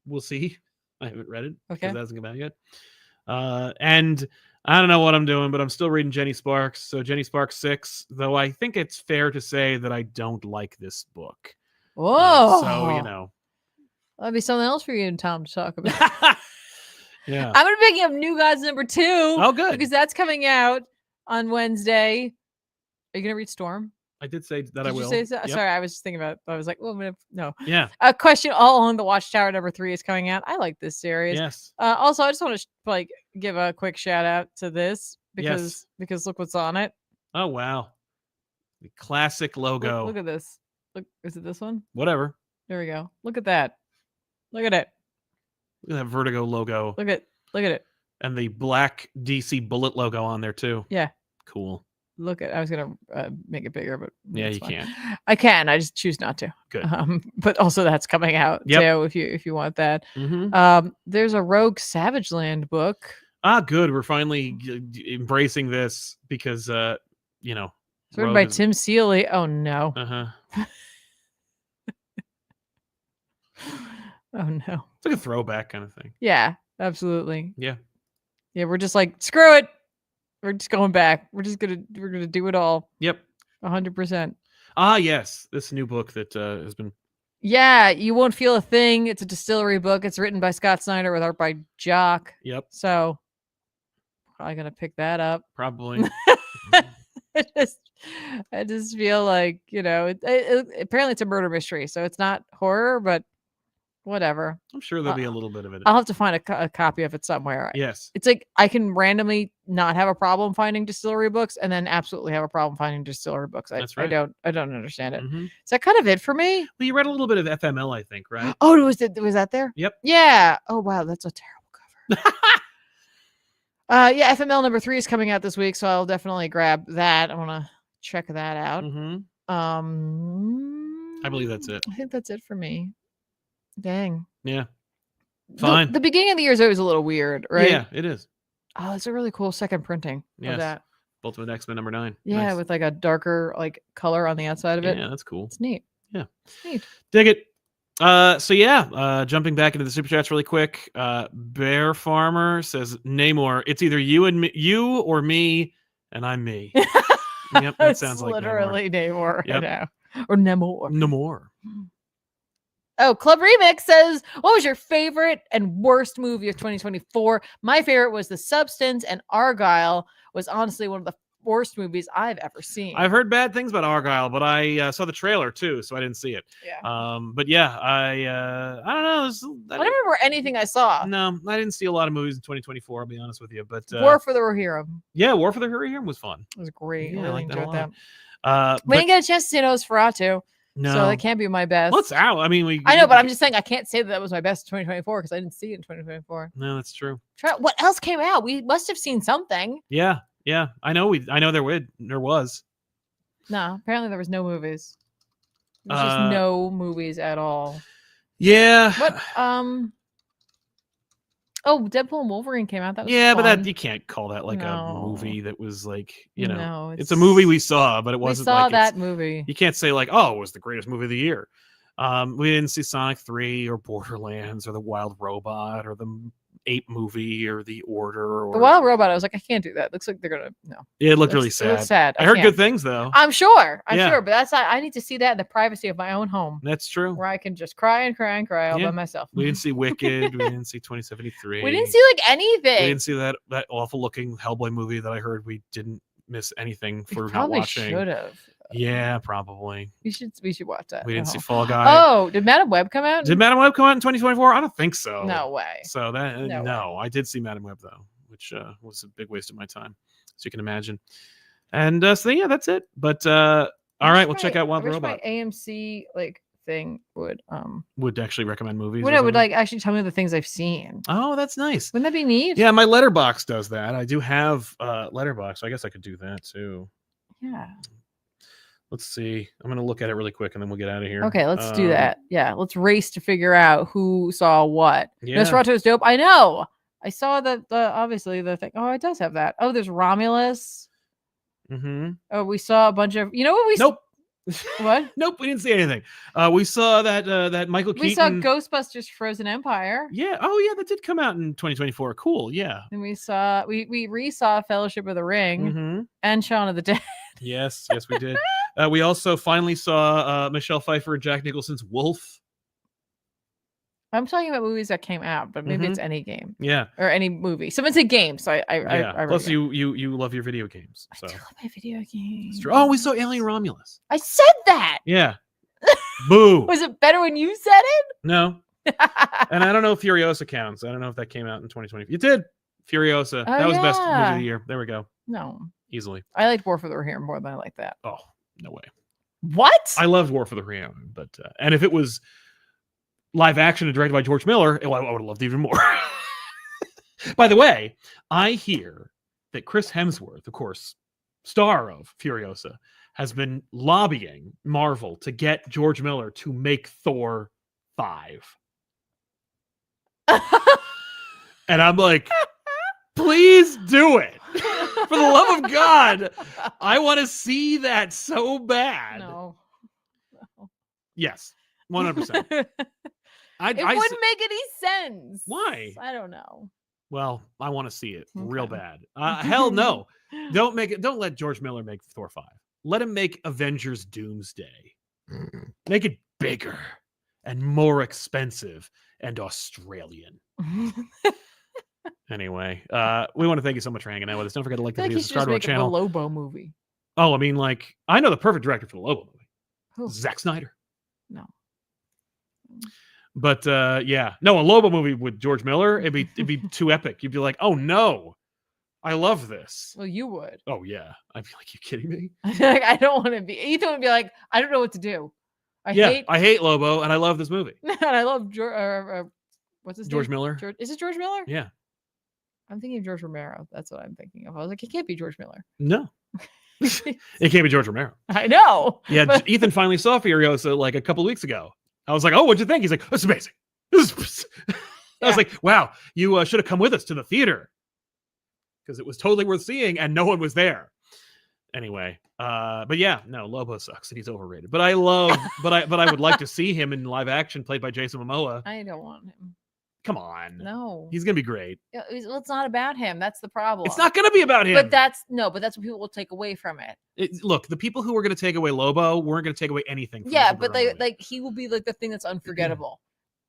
We'll see. I haven't read it. Okay. That hasn't come out yet. And I don't know what I'm doing, but I'm still reading Jenny Sparks. So Jenny Sparks 6, though I think it's fair to say that I don't like this book. Whoa. So, That'd be something else for you and Tom to talk about. Yeah. I'm going to be picking up New Gods number 2. Oh, good. Because that's coming out on Wednesday. Are you going to read Storm? I did say that. Did I will. You say so? Yep. Sorry, I was just thinking about it. I was like, well, no. Yeah. A Question All Along the Watchtower number 3 is coming out. I like this series. Yes. Also, I just want to give a quick shout out to this because look what's on it. Oh, wow. The classic logo. Look at this. Look, is it this one? Whatever. There we go. Look at that. Look at it. Look at that Vertigo logo. Look at it. And the black DC Bullet logo on there too. Yeah. Cool. Look at. I was gonna make it bigger, but yeah, you can't. I can. I just choose not to. Good. But also that's coming out too. If you want that. Mm-hmm. There's a Rogue Savage Land book. Good. We're finally embracing this because it's written by Tim Seeley. Oh no. Oh no. It's like a throwback kind of thing. Yeah, absolutely. Yeah. Yeah, we're just like, screw it. We're just going back. We're gonna do it all. Yep. 100%. Ah, yes. This new book that has been. Yeah, You Won't Feel a Thing. It's a distillery book. It's written by Scott Snyder with art by Jock. Yep. So probably gonna pick that up. Probably. I just feel like, apparently it's a murder mystery, so it's not horror, but whatever. I'm sure there'll be a little bit of it. I'll have to find a copy of it somewhere. Yes. It's like I can randomly not have a problem finding distillery books and then absolutely have a problem finding distillery books. That's right. I don't understand it. Mm-hmm. Is that kind of it for me? Well, you read a little bit of FML, I think, right? Oh, was that there? Yep. Yeah. Oh, wow. That's a terrible cover. Yeah, FML number 3 is coming out this week, so I'll definitely grab that. I want to check that out. Mm-hmm. I believe that's it. I think that's it for me. Dang. Yeah. Fine. The beginning of the year is always a little weird, right? Yeah, it is. Oh, it's a really cool second printing of that. Ultimate X-Men number 9. Yeah, nice. with like a darker color on the outside of it. Yeah, that's cool. It's neat. Yeah. It's neat. Dig it. Jumping back into the super chats really quick. Bear Farmer says, Namor, it's either you or me, and I'm me. Yep, that sounds like literally Namor. Yep. Or Namor. Namor. Oh, Club Remix says, what was your favorite and worst movie of 2024? My favorite was The Substance, and Argyle was honestly one of the worst movies I've ever seen. I've heard bad things about Argyle, but I saw the trailer too, so I didn't see it. Yeah. But yeah, I don't know. I don't remember anything I saw. No, I didn't see a lot of movies in 2024. I'll be honest with you, but War for the Rohirrim. Yeah, War for the Rohirrim was fun. It was great. Yeah, I really enjoyed that. We but, didn't get a chance to see Nosferatu. No, so that can't be my best. Well, it's out. I mean, I know, but I'm just saying I can't say that was my best 2024 because I didn't see it in 2024. No, that's true. What else came out? We must have seen something. Yeah. I know there was. No, apparently there was no movies. There's just no movies at all. Yeah. What? Oh, Deadpool and Wolverine came out. That was fun. But that you can't call that like a movie that was like, it's a movie we saw, but it wasn't. We saw like that movie. You can't say like, oh, it was the greatest movie of the year. We didn't see Sonic 3 or Borderlands or The Wild Robot or the Ape movie or The Order. Or The Wild Robot. I was like, I can't do that. Looks like they're gonna It looked really sad. It looks sad. I heard good things though. I'm sure, but I need to see that in the privacy of my own home. That's true. Where I can just cry and cry and cry all by myself. We didn't see Wicked. We didn't see 2073. We didn't see like anything. We didn't see that awful looking Hellboy movie that I heard we didn't miss anything for not watching. Should have. Yeah, probably. We should watch that. We didn't see Fall Guy. Oh, did Madam Web come out? Did Madam Web come out in 2024? I don't think so. No way. So that no, I did see Madam Web though, which was a big waste of my time, so you can imagine. And so yeah, that's it. But all right, we'll check out Wild Robot. My AMC thing would actually recommend movies. Would actually tell me the things I've seen. Oh, that's nice. Wouldn't that be neat? Yeah, my Letterbox does that. I do have Letterbox, so I guess I could do that too. Yeah. Let's see. I'm going to look at it really quick and then we'll get out of here. Okay, let's do that. Yeah, let's race to figure out who saw what. Yeah. Nosferatu is dope. I know. I saw obviously the thing. Oh, it does have that. Oh, there's Romulus. Mm-hmm. Oh, we saw a bunch of. You know what we? Nope. What? Nope. We didn't see anything. We saw that Michael Keaton. We saw Ghostbusters: Frozen Empire. Yeah. Oh, yeah. That did come out in 2024. Cool. Yeah. And we re-saw Fellowship of the Ring and Shaun of the Dead. Yes, we did. We also finally saw Michelle Pfeiffer and Jack Nicholson's Wolf. I'm talking about movies that came out, but maybe it's any game. Yeah. Or any movie. Someone said game, so I Plus, you love your video games. So. I do love my video games. It's true. Oh, we saw Alien Romulus. I said that. Yeah. Boo. Was it better when you said it? No. And I don't know if Furiosa counts. I don't know if that came out in 2020. It did. Furiosa. Oh, that was best movie of the year. There we go. No. Easily. I liked War for the Rohirrim more than I like that. Oh, no way. What? I loved War for the Rohirrim, but and if it was live action and directed by George Miller, I would have loved it even more. By the way, I hear that Chris Hemsworth, of course, star of Furiosa, has been lobbying Marvel to get George Miller to make Thor 5. And I'm like, please do it. For the love of God. I want to see that so bad. No. Yes. 100%. It wouldn't make any sense. Why? I don't know. Well, I want to see it real bad. Hell no. Don't let George Miller make Thor 5. Let him make Avengers Doomsday. Make it bigger and more expensive and Australian. Anyway, we want to thank you so much for hanging out with us. Don't forget to like the video, subscribe to our channel. A Lobo movie. Oh, I mean, like, I know the perfect director for the Lobo movie. Who? Zack Snyder. No. But yeah, no, a Lobo movie with George Miller, it'd be too epic. You'd be like, oh no, I love this. Well, you would. Oh yeah, I'd be like, you kidding me? Like, I don't want to be. Ethan would be like, I don't know what to do. I hate Lobo, and I love this movie. And I love what's his George name? Miller. Is it George Miller? Yeah. I'm thinking of George Romero. That's what I'm thinking of. I was like, it can't be George Miller. No. It can't be George Romero. I know. Yeah, but Ethan finally saw Furiosa like a couple of weeks ago. I was like, oh, what'd you think? He's like, it's amazing. I was like, wow, you should have come with us to the theater because it was totally worth seeing and no one was there. Anyway, but yeah, no, Lobo sucks and he's overrated. But I would like to see him in live action played by Jason Momoa. I don't want him. Come on. No. He's going to be great. Yeah, it's not about him. That's the problem. It's not going to be about him. But that's what people will take away from it. Look, the people who were going to take away Lobo weren't going to take away anything. Yeah, but he will be like the thing that's unforgettable.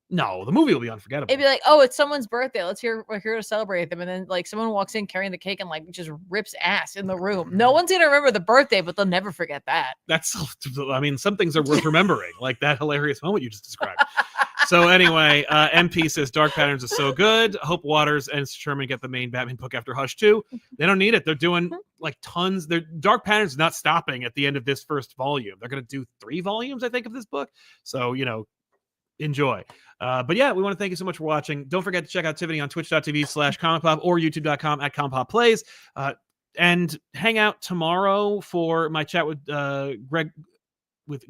No, the movie will be unforgettable. It'd be like, oh, it's someone's birthday. We're here to celebrate them. And then like someone walks in carrying the cake and like just rips ass in the room. No one's going to remember the birthday, but they'll never forget that. I mean, some things are worth remembering, like that hilarious moment you just described. So anyway, MP says Dark Patterns is so good. Hope Waters and Sherman get the main Batman book after Hush 2. They don't need it. They're doing like tons. Dark Patterns is not stopping at the end of this first volume. They're going to do 3 volumes, I think, of this book. So, enjoy. But yeah, we want to thank you so much for watching. Don't forget to check out Tiffany on twitch.tv/ComicPop or youtube.com @ComicPop Plays. And hang out tomorrow for my chat with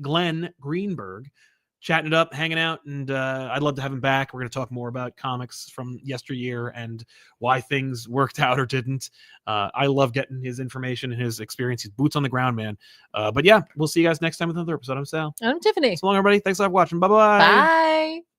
Glenn Greenberg. Chatting it up, hanging out, and I'd love to have him back. We're going to talk more about comics from yesteryear and why things worked out or didn't. I love getting his information and his experience. He's boots on the ground, man. But yeah, we'll see you guys next time with another episode. I'm Sal. I'm Tiffany. So long, everybody. Thanks a lot for watching. Bye-bye. Bye.